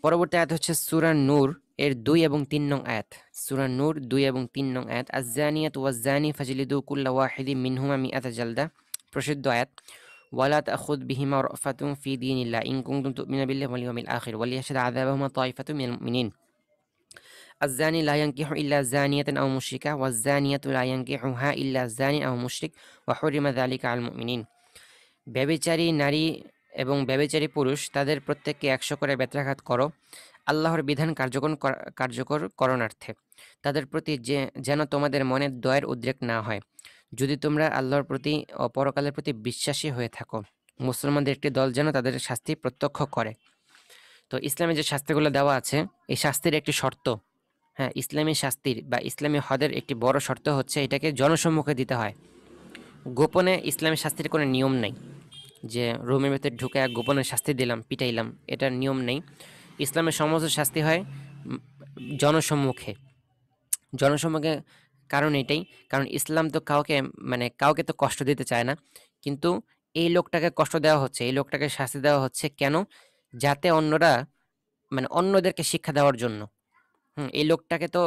পরবর্তী আয়াত হচ্ছে সূরা নূর এর 2 এবং 3 নং আয়াত। সূরা নূর 2 এবং 3 নং আয়াত, আয-যানিয়াতু ওয়াজ-যানি ফাজলিদু কুল্লা ওয়াহিদিম মিনহুমা মিআতা জালদা, প্রসিদ্ধ আয়াত। ওয়ালা তাখুদ বিহিমা রাফাতুন ফি দীনিল্লাহ ইন কুনতুম তুমিনুনা বিল্লাহি ওয়াল ইয়াউমিল আখির ওয়ালিয়াশহাদ আযাবাহুমা তাইফাতুম মিনাল মুমিনিন। আয-যানি লা ইয়ানকিহু ইল্লা যানিয়াতান আও মুশরিকা ওয়াজ-যানিয়াতু লা ইয়ানকিহুহা ইল্লা যানিন আও মুশরিক ওয়া হুরিমা যালিকা আলাল মুমিনিন। ব্যভিচারী নারী এবং ব্যভিচারী পুরুষ তাদের প্রত্যেককে 100 করে বেত্রাঘাত করো আল্লাহর বিধান কার্যকর করণার্থে, তাদের প্রতি যেন তোমাদের মনে দয়ের উদ্রেক না হয়, যদি তোমরা আল্লাহর প্রতি ও পরকালের প্রতি বিশ্বাসী হয়ে থাকো। মুসলমানদের একটি দল যেন তাদের শাস্তি প্রত্যক্ষ করে। তো ইসলামে যে শাস্তিগুলো দেওয়া আছে এই শাস্তির একটি শর্ত, হ্যাঁ, ইসলামী শাস্তির বা ইসলামী হদের একটি বড় শর্ত হচ্ছে এটাকে জনসম্মুখে দিতে হয়। গোপনে ইসলামী শাস্তির কোনো নিয়ম নেই যে রুমের ভেতর ঢুকে গোপনে শাস্তি দিলাম, পিটাইলাম, এটার নিয়ম নেই। ইসলামের সমস্ত শাস্তি হয় জনসম্মুখে। জনসম্মুখে কারণ এটাই, কারণ ইসলাম তো কাউকে তো কষ্ট দিতে চায় না, কিন্তু এই লোকটাকে কষ্ট দেওয়া হচ্ছে, এই লোকটাকে শাস্তি দেওয়া হচ্ছে কেন? যাতে অন্যরা, অন্যদেরকে শিক্ষা দেওয়ার জন্য। এই লোকটাকে তো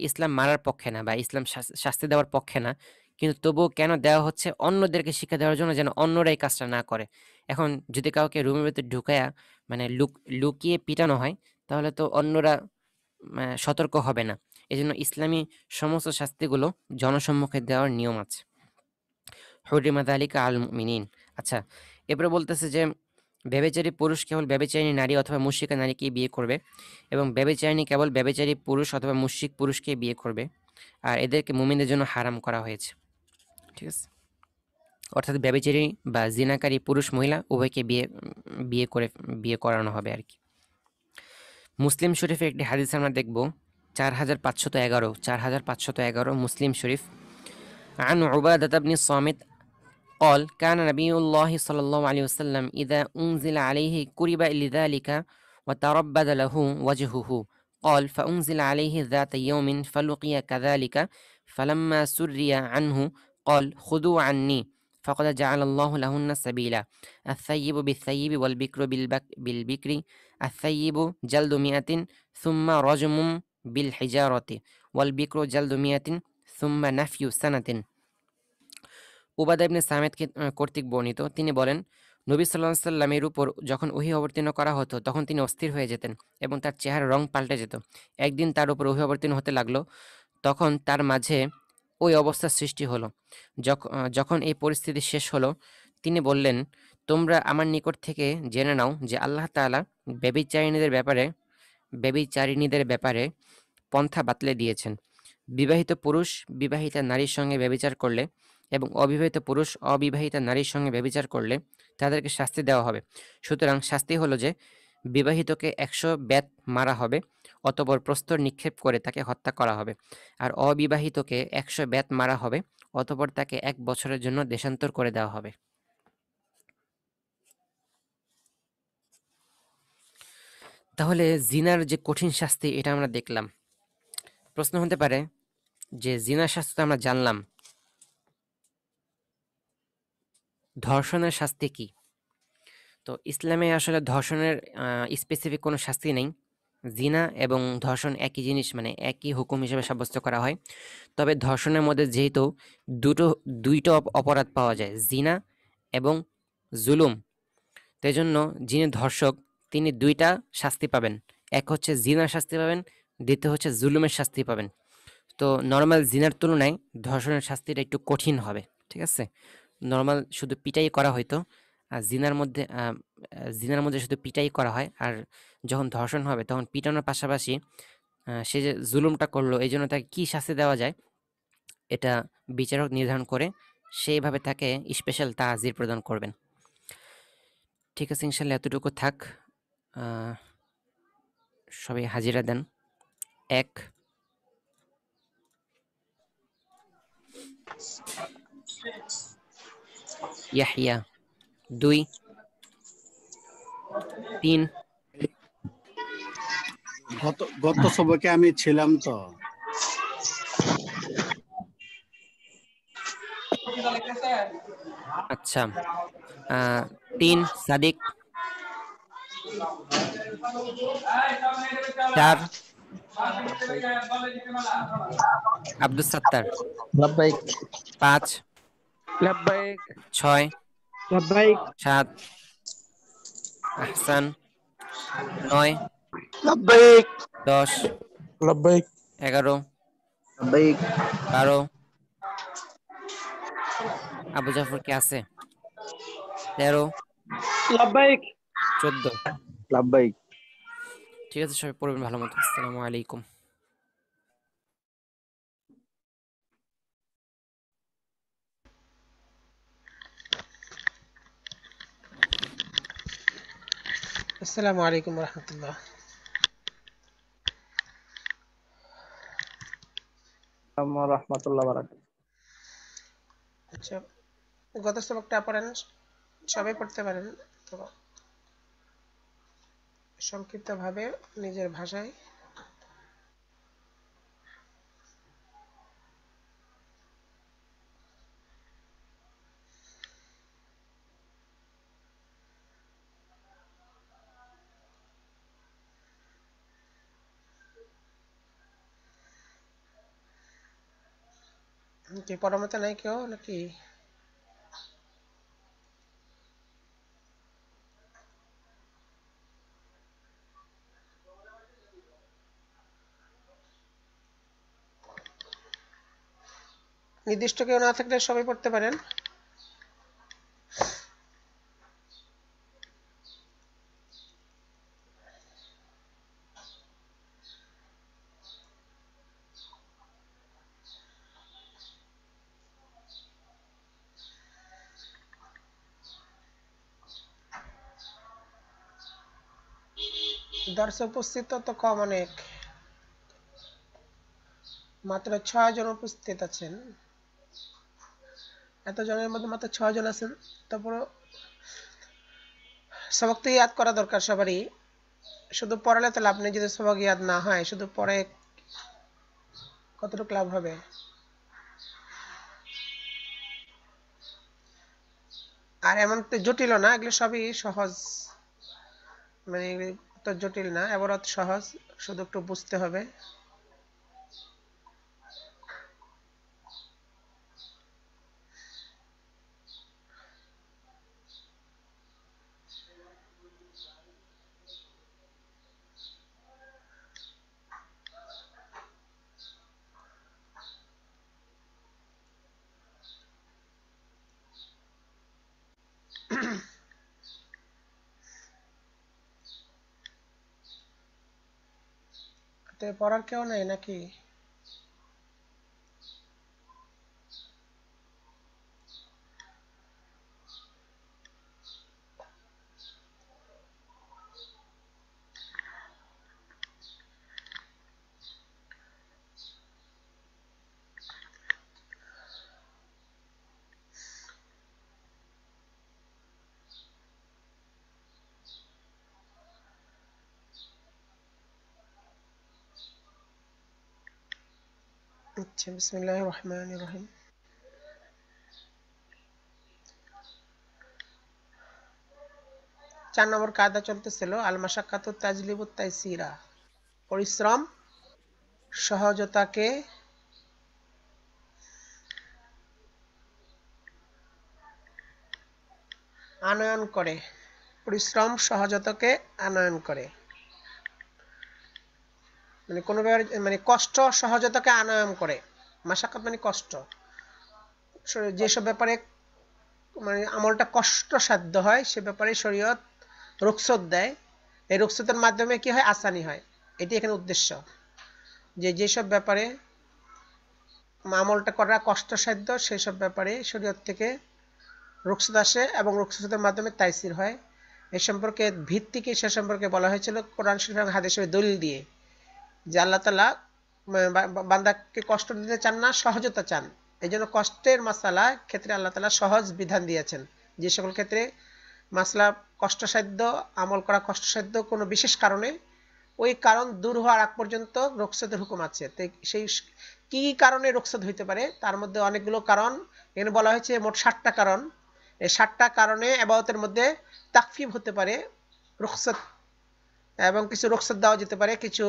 ইসলাম মারার পক্ষে না বা ইসলাম শাস্তি দেওয়ার পক্ষে না, কিন্তু তবুও কেন দেওয়া হচ্ছে? অন্যদেরকে শিক্ষা দেওয়ার জন্য, যেন অন্যরা এই কাজটা না করে। এখন যদি কাউকে রুমের ভেতর ঢুকায়া লুকিয়ে পিটানো হয় তাহলে তো অন্যরা সতর্ক হবে না। এজন্য ইসলামী সমস্ত শাস্তিগুলো জনসম্মুখে দেওয়ার নিয়ম আছে। হুরিমা যালিকা আলাল মুমিনিন। আচ্ছা, এরপরে বলতেছে যে ব্যভিচারী পুরুষ কেবল ব্যভিচারিণী নারী অথবা মুশরিকা নারীকেই বিয়ে করবে, এবং ব্যভিচারিণী কেবল ব্যভিচারী পুরুষ অথবা মুশরিক পুরুষকে বিয়ে করবে, আর এদেরকে মুমিনদের জন্য হারাম করা হয়েছে। ঠিক আছে, অর্থাৎ ব্যভিচারী বা জিনাকারী পুরুষ মহিলা উভয়কে বিয়ে করানো হবে আর কি। মুসলিম শরীফের একটি হাদিস আমরা দেখব, 4511 মুসলিম শরীফ। عن عبادة بن الصامت قال كان نبي الله صلى الله عليه وسلم إذا أنزل عليه كرب لذلك وتربد له وجهه، قال فأنزل عليه ذات يوم فلقي كذلك فلما سري عنه قال خذوا عني فقد جعل الله لهن سبيلا، الثيب بالثيب والبكر بالبكر، الثيب جلد 100 ثم رجم بالحجارة والبكر جلد 100 ثم نفي سنة। উবাদা ইবনে সামিত কর্তৃক বর্ণিত, তিনি বলেন, নবী সাল্লাল্লাহু আলাইহি সাল্লামের উপর যখন ওহী অবতীর্ণ করা হতো তখন তিনি অস্থির হয়ে যেতেন এবং তার চেহারার রং পাল্টে যেত। একদিন তার উপর ওহী অবতীর্ণ হতে লাগলো, তখন তার মাঝে ওই অবস্থার সৃষ্টি হলো। যখন এই পরিস্থিতি শেষ হলো তিনি বললেন, তোমরা আমার নিকট থেকে জেনে নাও যে আল্লাহ তাআলা ব্যভিচারিণীদের ব্যাপারে পন্থা বাতলে দিয়েছেন। বিবাহিত পুরুষ বিবাহিতা নারীর সঙ্গে ব্যভিচার করলে এবং অবিবাহিত পুরুষ অবিবাহিতা নারীর সঙ্গে ব্যভিচার করলে তাদেরকে শাস্তি দেওয়া হবে। সুতরাং শাস্তি হলো যে বিবাহিতকে 100 বেত মারা হবে, অতঃপর প্রস্তর নিক্ষেপ করে তাকে হত্যা করা হবে, আর অবিবাহিতকে 100 বেত মারা হবে, অতঃপর তাকে 1 বছরের জন্য দেশান্তর করে দেওয়া হবে। তাহলে জিনার যে কঠিন শাস্তি এটা আমরা দেখলাম। প্রশ্ন হতে পারে যে জিনার শাস্তি তো আমরা জানলাম, ধর্ষণের শাস্তি কি? তো ইসলামে আসলে ধর্ষণের স্পেসিফিক কোনো শাস্তি নেই। জিনা এবং ধর্ষণ একই জিনিস, একই হুকুম হিসেবে সাব্যস্ত করা হয়। তবে ধর্ষণের মধ্যে যেহেতু দুইটা অপরাধ পাওয়া যায়, জিনা এবং জুলুম, তাই জন্য যিনি ধর্ষক তিনি দুইটা শাস্তি পাবেন। এক হচ্ছে জিনার শাস্তি পাবেন, দ্বিতীয় হচ্ছে জুলুমের শাস্তি পাবেন। তো নর্মাল জিনার তুলনায় ধর্ষণের শাস্তিটা একটু কঠিন হবে। ঠিক আছে, নরমাল শুধু পিটাই করা হইতো, আর জিনার মধ্যে শুধু পিটাই করা হয়, আর যখন ধর্ষণ হবে তখন পিটানোর পাশাপাশি সে যে জুলুমটা করলো এই জন্য তাকে কি শাস্তি দেওয়া যায় এটা বিচারক নির্ধারণ করে সেইভাবে তাকে স্পেশাল তাজির প্রদান করবেন। ঠিক আছে, ইনশাল্লাহ এতটুকু থাক। সবাই হাজিরা দেন। 1 ইয়াহিয়া, 2 3 গত সবকে আমি ছিলাম তো। আচ্ছা, 3 সাদিক, 4 আব্দুস সাত্তার, লাব্বাইক 5 লাব্বাইক 6 লাব্বাইক 7 আহসান, 9 লাব্বাইক 10 লাব্বাইক 11 লাব্বাইক 12 আবু জাফর কে আছে, 13 লাব্বাইক 14। লাব্বাইক। ঠিক আছে, সবাই পড়বেন ভালো মতো। আসসালামু আলাইকুম। আসসালামু আলাইকুম রহমতুল্লাহ। রহমতুল্লাহ বারাকাতুহু। আচ্ছা, গত সবকটা পড়েন, সবাই পড়তে পারেন তো সংক্ষিপ্তভাবে নিজের ভাষায়। কি পড়ার মতো নাই কেউ নাকি? নির্দিষ্ট কেউ না থাকলে সবাই পড়তে পারেন। দর্শক উপস্থিত তো কম, অনেক, মাত্র 6 জন উপস্থিত আছেন। এত জনের মধ্যে মাত্র 6 জন আছেন, তারপরে সবক তো ইয়াদ করা দরকার সবারই। শুধু পড়ালে তো লাভ নেই যদি সবক ইয়াদ না হয়, শুধু পড়ে কতটুকু লাভ হবে? আর এমন তো জটিল না, এগুলো সবই সহজ, মানে এগুলো তো জটিল না, এবার সহজ, শুধু একটু বুঝতে হবে। তো পড়ার কেউ নাই নাকি? আচ্ছা, বিসমিল্লাহির রহমানির রহিম। চার নম্বর কায়দা চলতেছিল আল মাশাক্কাতু তাজলিবুত তাইসিরা, পরিশ্রম সহজতাকে আনয়ন করে। পরিশ্রম সহজতাকে আনয়ন করে, মানে কোনো ব্যাপারে, মানে কষ্ট সহজতাকে আনয়ন করে। মাশাক্কাত মানে কষ্ট, যেসব ব্যাপারে মানে আমলটা কষ্টসাধ্য হয় সে ব্যাপারে শরীয়ত রুখসত দেয়। এই রুখসতের মাধ্যমে কি হয়, আসানি হয়। এটি এখানে উদ্দেশ্য, যে যেসব ব্যাপারে আমলটা করা কষ্টসাধ্য সেসব ব্যাপারে শরীয়ত থেকে রুখসত আসে এবং রুখসতের মাধ্যমে তাইসির হয়। এই সম্পর্কে ভিত্তিকে সে সম্পর্কে বলা হয়েছিল কোরআন শরীফ এবং হাদিসের দলিল দিয়ে, যে আল্লাহ তাআলা বান্দাকে কষ্ট দিতে চান না, সহজতা চান। এই জন্য কষ্টের মাসালা ক্ষেত্রে আল্লাহ তাআলা সহজ বিধান দিয়েছেন। যে সকল ক্ষেত্রে মাসলা কষ্টসাধ্য, আমল করা কষ্টসাধ্য কোনো বিশেষ কারণে, ওই কারণ দূর হওয়ার আগ পর্যন্ত রুখসতের হুকুম আছে। তো সেই কি কারণে রুখসত হইতে পারে, তার মধ্যে অনেকগুলো কারণ এখানে বলা হয়েছে, মোট 7টা কারণ। এই 7টা কারণে ইবাদতের মধ্যে তাকফিফ হতে পারে, রুখসত, এবং কিছু রুখসত দেওয়া যেতে পারে, কিছু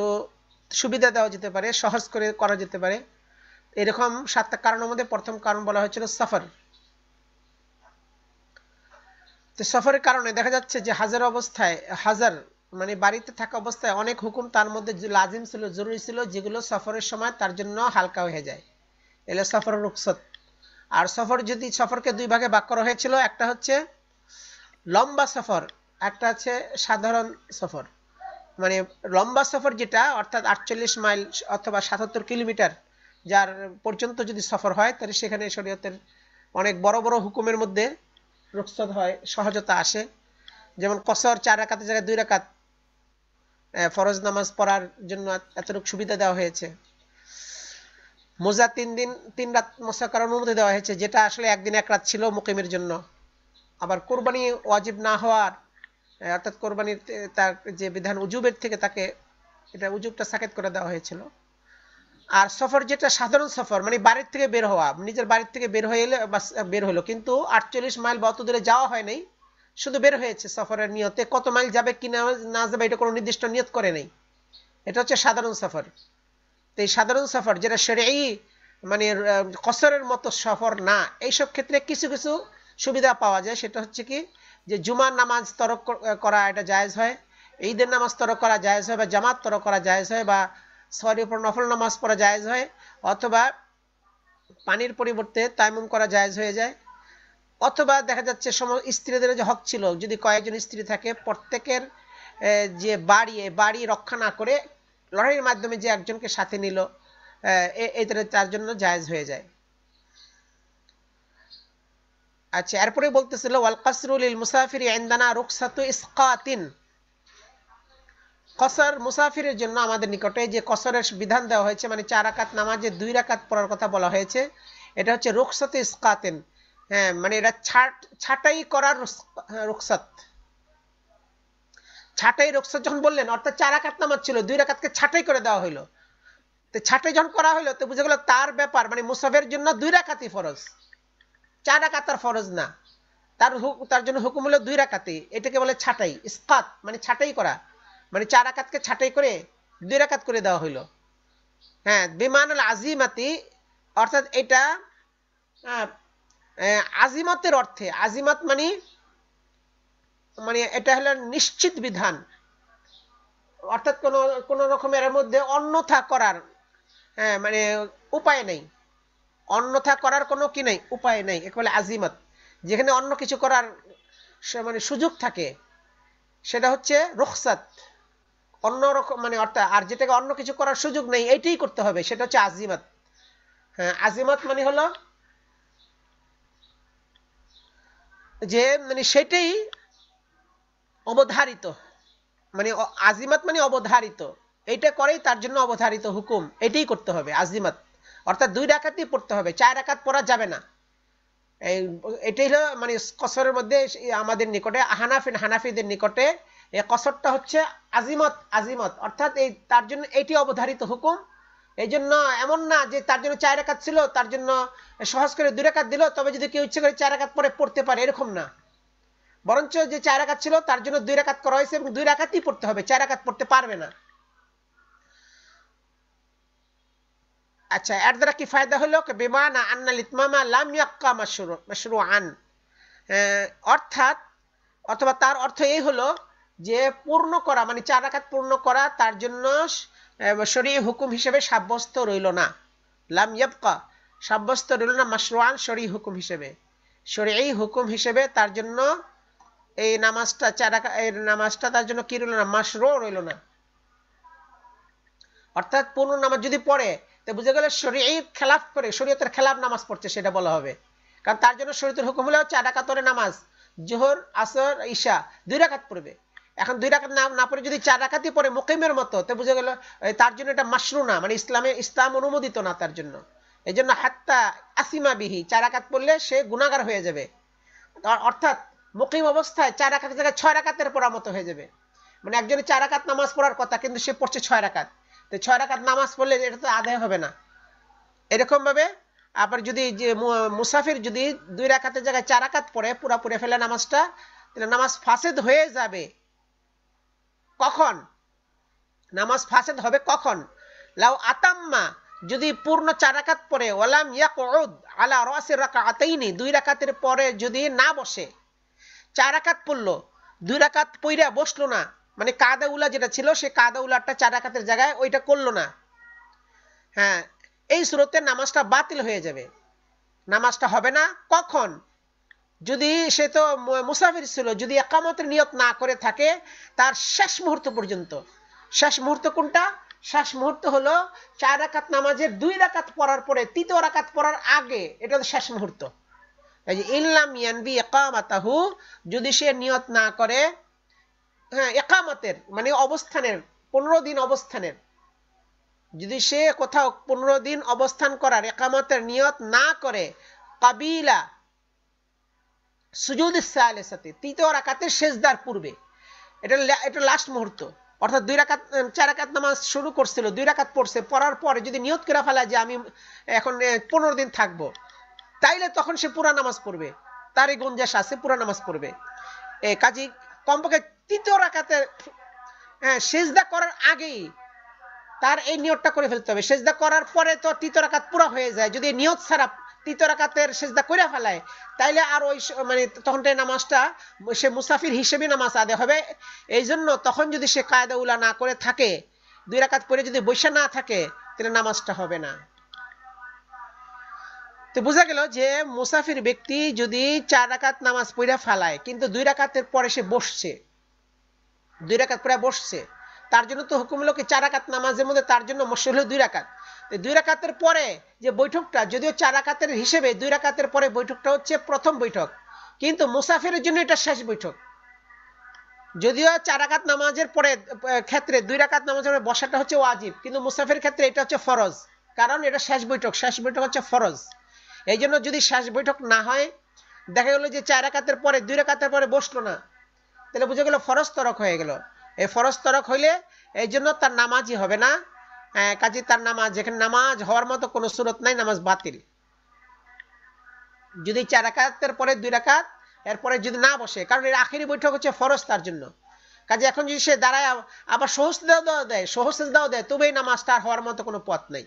সুবিধা দেওয়া যেতে পারে, সহজ করে করা যেতে পারে। এরকম 7টা কারণের মধ্যে প্রথম কারণ বলা হয়েছিল সফর। তো সফরের কারণে দেখা যাচ্ছে যে হাজার অবস্থায়, হাজার মানে বাড়িতে থাকা অবস্থায় অনেক হুকুম তার মধ্যে লাজিম ছিল, জরুরি ছিল, যেগুলো সফরের সময় তার জন্য হালকা হয়ে যায়। এলে সফর রুখসত। আর সফর যদি, সফরকে 2 ভাগে ভাগ করা হয়েছিল, একটা হচ্ছে লম্বা সফর, একটা হচ্ছে সাধারণ সফর। মানে লম্বা সফর যেটা, অর্থাৎ 48 মাইল অথবা 77 কিলোমিটার যার পর্যন্ত যদি সফর হয়, তাহলে সেখানে শরীয়তের অনেক বড় বড় হুকুমের মধ্যে রুখসত হয়, সহজতা আসে। যেমন কসর 4 রাকাতের জায়গায় 2 রাকাত, ফরজ নামাজ পড়ার জন্য এতটুকু সুবিধা দেওয়া হয়েছে। মোজা 3 দিন 3 রাত মোসা করার অনুমতি দেওয়া হয়েছে, যেটা আসলে 1 দিন 1 রাত ছিল মুকিমের জন্য। আবার কোরবানি ওয়াজিব না হওয়ার, অর্থাৎ কোরবানির তার যে বিধান উজুবের থেকে তাকে এটা উজুবটা সাকেত করে দেওয়া হয়েছিল। আর সফর যেটা সাধারণ সফর, মানে বাড়ির থেকে বের হওয়া, নিজের বাড়ির থেকে বের হয়ে এলে বের হলো, কিন্তু 48 মাইল বা অত দূরে যাওয়া হয় নাই, শুধু বের হয়েছে সফরের নিয়তে। কত মাইল যাবে কি না যাবে এটা কোনো নির্দিষ্ট নিয়ত করে নেই, এটা হচ্ছে সাধারণ সফর। তো এই সাধারণ সফর যেটা শরঈ মানে কসরের মতো সফর না, এইসব ক্ষেত্রে কিছু কিছু সুবিধা পাওয়া যায়। সেটা হচ্ছে কি, যে জুমার নামাজ তরক করা এটা জায়েজ হয়, ঈদের নামাজ তরক করা জায়েজ হয়, বা জামাত তরক করা জায়েজ হয়, বা সওয়ারের উপর নফল নামাজ পড়া জায়েজ হয়, অথবা পানির পরিবর্তে তায়াম্মুম করা জায়েজ হয়ে যায়। অথবা দেখা যাচ্ছে স্ত্রীদের যে হক ছিল, যদি কয়েকজন স্ত্রী থাকে, প্রত্যেকের যে বাড়ি রক্ষা না করে লড়াইয়ের মাধ্যমে যে একজনকে সাথে নিল, এটা তার জন্য জায়েজ হয়ে যায়। আচ্ছা, এরপরে বলতেছিল ওয়াল কাসরু লিল মুসাফিরি ইনদানা রুখসাতু ইসকাতিন। কসর মুসাফিরের জন্য আমাদের নিকটে যে কসরের বিধান দেওয়া হয়েছে, মানে 4 রাকাত নামাজে 2 রাকাত পড়ার কথা বলা হয়েছে, এটা হচ্ছে রুখসাতু ইসকাতিন। হ্যাঁ, মানে এটা ছাঁটাই করার রুখসাত। ছাঁটাই রুখসাত যখন বললেন, অর্থাৎ 4 রাকাত নামাজ ছিল, 2 রাকাতকে ছাঁটাই করে দেওয়া হলো। তো ছাঁটাই যখন করা হলো, তো বুঝে গেল তার ব্যাপার, মানে মুসাফিরের জন্য 2 রাকাতই ফরজ, 4 রাকাত তার ফরজ না। তার জন্য হুকুম হলো 2 রাকাতই। এটাকে বলে ছাঁটাই, ইসকাত মানে ছাঁটাই করা, মানে 4 রাকাতকে ছাঁটাই করে 2 রাকাত করে দেওয়া হলো। হ্যাঁ, বিমানুল আজিমাতি, অর্থাৎ এটা আজিমতের অর্থে, আজিমত মানে এটা হলো নিশ্চিত বিধান, অর্থাৎ কোন রকমের এর মধ্যে অন্যথা করার মানে উপায় নেই, অন্যথা করার কোনো কি নেই, উপায় নেই, একে বলে আজিমত। যেখানে অন্য কিছু করার মানে সুযোগ থাকে সেটা হচ্ছে রুখসাত, অন্য রকম মানে অর্থাৎ, আর যেটাকে অন্য কিছু করার সুযোগ নেই এইটাই করতে হবে, সেটা হচ্ছে আজিমত। হ্যাঁ, আজিমত মানে হলো যে মানে সেটাই অবধারিত, মানে আজিমত মানে অবধারিত, এইটা করেই তার জন্য অবধারিত হুকুম, এটাই করতে হবে আজিমত। অর্থাৎ 2 রাকাতই পড়তে হবে, 4 রাকাত পড়া যাবে না। এটাই হলো মানে কসরের মধ্যে আমাদের নিকটে হানাফিদের নিকটে এই কসরটা হচ্ছে আজিমত, অর্থাৎ এই তার জন্য এটি অবধারিত হুকুম। এই জন্য এমন না যে তার জন্য 4 রাকাত ছিল, তার জন্য সহজ করে 2 রাকাত দিল, তবে যদি কেউ ইচ্ছে করে 4 রাকাত পরে পড়তে পারে, এরকম না। বরঞ্চ যে 4 রাকাত ছিল তার জন্য 2 রাকাত করা হয়েছে, এবং 2 রাকাতই পড়তে হবে, 4 রাকাত পড়তে পারবে না। আচ্ছা, এর দ্বারা কি ফায়দা হলো, বিমানা আন্নাল ইতমামা লাম ইয়াক্কা মাশরুআন, অর্থাৎ অথবা তার অর্থ এই হলো যে পূর্ণ করা, মানে 4 রাকাত পূর্ণ করা তার জন্য শরঈ হুকুম হিসেবে সাব্যস্ত রইল না, লাম ইয়াবকা সাব্যস্ত রইল না মাশরুআন শরঈ হুকুম হিসেবে। শরঈ হুকুম হিসেবে তার জন্য এই নামাজটা এই নামাজটা তার জন্য কি রইল না, মাশরু রইল না। অর্থাৎ পূর্ণ নামাজ যদি পড়ে তো বুঝে গেল শরীয়ত খেলাফ করে, শরীয়তের খেলাফ নামাজ পড়ছে সেটা বলা হবে। কারণ তার জন্য শরীয়তের হুকুম হলো 4 রাকাত করে নামাজ, যোহর আসর ঈশা 2 রাকাত পড়বে। এখন 2 রাকাত না পড়ে যদি 4 রাকাতই পড়ে মুকিমের মতো, তো বুঝে গেল তার জন্য এটা মাশরু না, মানে ইসলাম অনুমোদিত না তার জন্য। এই জন্য হাত্তা আসিমা বিহি 4 রাকাত পড়লে সে গুনাহগার হয়ে যাবে। অর্থাৎ মুকিম অবস্থায় 4 রাকাতের জায়গায় 6 রাকাতের পড়ার মতো হয়ে যাবে। মানে একজনের 4 রাকাত নামাজ পড়ার কথা কিন্তু সে পড়ছে 6 রাকাত, তো 6 রাকাত নামাজ পড়লে এটা তো আদায় হবে না। এরকম ভাবে আবার যদি যে মুসাফির যদি 2 রাকাতের জায়গায় 4 রাকাত পড়ে পুরোপুরি ফেলে নামাজটা, তাহলে নামাজ ফাসেদ হয়ে যাবে। কখন নামাজ ফাসেদ হবে? কখন লাউ আতাম্মা, যদি পূর্ণ 4 রাকাত পড়ে, ওয়ালাম ইয়াকউদ আলা রাসি রাকাতাইনি, 2 রাকাতের পরে যদি না বসে, 4 রাকাত পড়লো 2 রাকাত পইরা বসলো না, মানে কাদা উলা যেটা ছিল সে কাদা উলাটা 4 রাকাতের জায়গায় ওইটা করলো না, হ্যাঁ, এই সুরতে নামাজটা বাতিল হয়ে যাবে, নামাজটা হবে না। কখন? যদি সে তো মুসাফির ছিল, যদি ইকামতের নিয়ত না করে থাকে তার শেষ মুহূর্ত পর্যন্ত। শেষ মুহূর্ত কোনটা? শেষ মুহূর্ত হলো 4 রাকাত নামাজের 2 রাকাত পড়ার পরে 3য় রাকাত পড়ার আগে, এটা হলো শেষ মুহূর্ত। এই যে ইল্লাম ইয়ানবি ইকামাতাহু, যদি সে নিয়ত না করে, হ্যাঁ, ইকামতের মানে অবস্থানের 15 দিন অবস্থানের, যদি সে কোথাও 15 দিন অবস্থান করার ইকামতের নিয়ত না করে, কাবিলা সুজুদ সালিসাতি 3য় রাকাতের সিজদার পূর্বে, এটা লাস্ট মুহূর্ত। অর্থাৎ 2 রাকাত 4 রাকাত নামাজ শুরু করছিল, 2 রাকাত পড়ছে, পড়ার পরে যদি নিয়ত করে ফেলা যে আমি এখন 15 দিন থাকবো, তাইলে তখন সে পুরা নামাজ পড়বে, তারই গুঞ্জাস আছে, পুরা নামাজ পড়বে। কাজী কমপক্ষে 3য় রাকাতের সিজদা করার আগেই তার এই নিয়তটা করে ফেলতে হবে। সিজদা করার পরে তো 3য় রাকাত পুরা হয়ে যায়, যদি নিয়ত ছাড়া 3য় রাকাতের সিজদা করে ফেলায় তাইলে আর ওই মানে তখন নামাজটা সে মুসাফির হিসেবে নামাজ আদায় হবে। এই জন্য তখন যদি সে কায়দা উলা না করে থাকে, 2 রাকাত পরে যদি বসে না থাকে, তাহলে নামাজটা হবে না। তো বোঝা গেল যে মুসাফির ব্যক্তি যদি 4 রাকাত নামাজ পড়া ফেলায় কিন্তু 2 রাকাতের পরে সে বসছে, 2 রাকাত পরে বসছে, তার জন্য তো হুকুম হলো কি 4 রাকাত নামাজের মধ্যে তার জন্য মশহুর হলো 2 রাকাত। 2 রাকাতের পরে যে বৈঠকটা, যদিও 4 রাকাতের হিসেবে 2 রাকাতের পরে বৈঠকটা হচ্ছে প্রথম বৈঠক, কিন্তু মুসাফিরের জন্য এটা শেষ বৈঠক। যদিও 4 রাকাত নামাজের পরে ক্ষেত্রে 2 রাকাত নামাজের পরে বসাটা হচ্ছে ওয়াজিব, কিন্তু মুসাফিরের ক্ষেত্রে এটা হচ্ছে ফরজ, কারণ এটা শেষ বৈঠক, শেষ বৈঠক হচ্ছে ফরজ। এই জন্য যদি শেষ বৈঠক না হয়, দেখা গেল যে 4 রাকাতের পরে 2 রাকাতের পরে বসলো না, তাহলে বুঝে গেল ফরজ তরক হয়ে গেল। এই ফরজ তরক হইলে এই জন্য তার নামাজই হবে না। কাজী তার নামাজ, যেখানে নামাজ হওয়ার মতো কোনো সুরত নাই, নামাজ বাতিল। যদি 4 রাকাতের পরে 2 রাকাত এরপরে যদি না বসে, কারণ এর আখেরি বৈঠক হচ্ছে ফরজ তার জন্য। কাজে এখন যদি সে দাঁড়ায় আবার সহজ দেয়, তবেই নামাজটা আর হওয়ার মতো কোনো পথ নেই।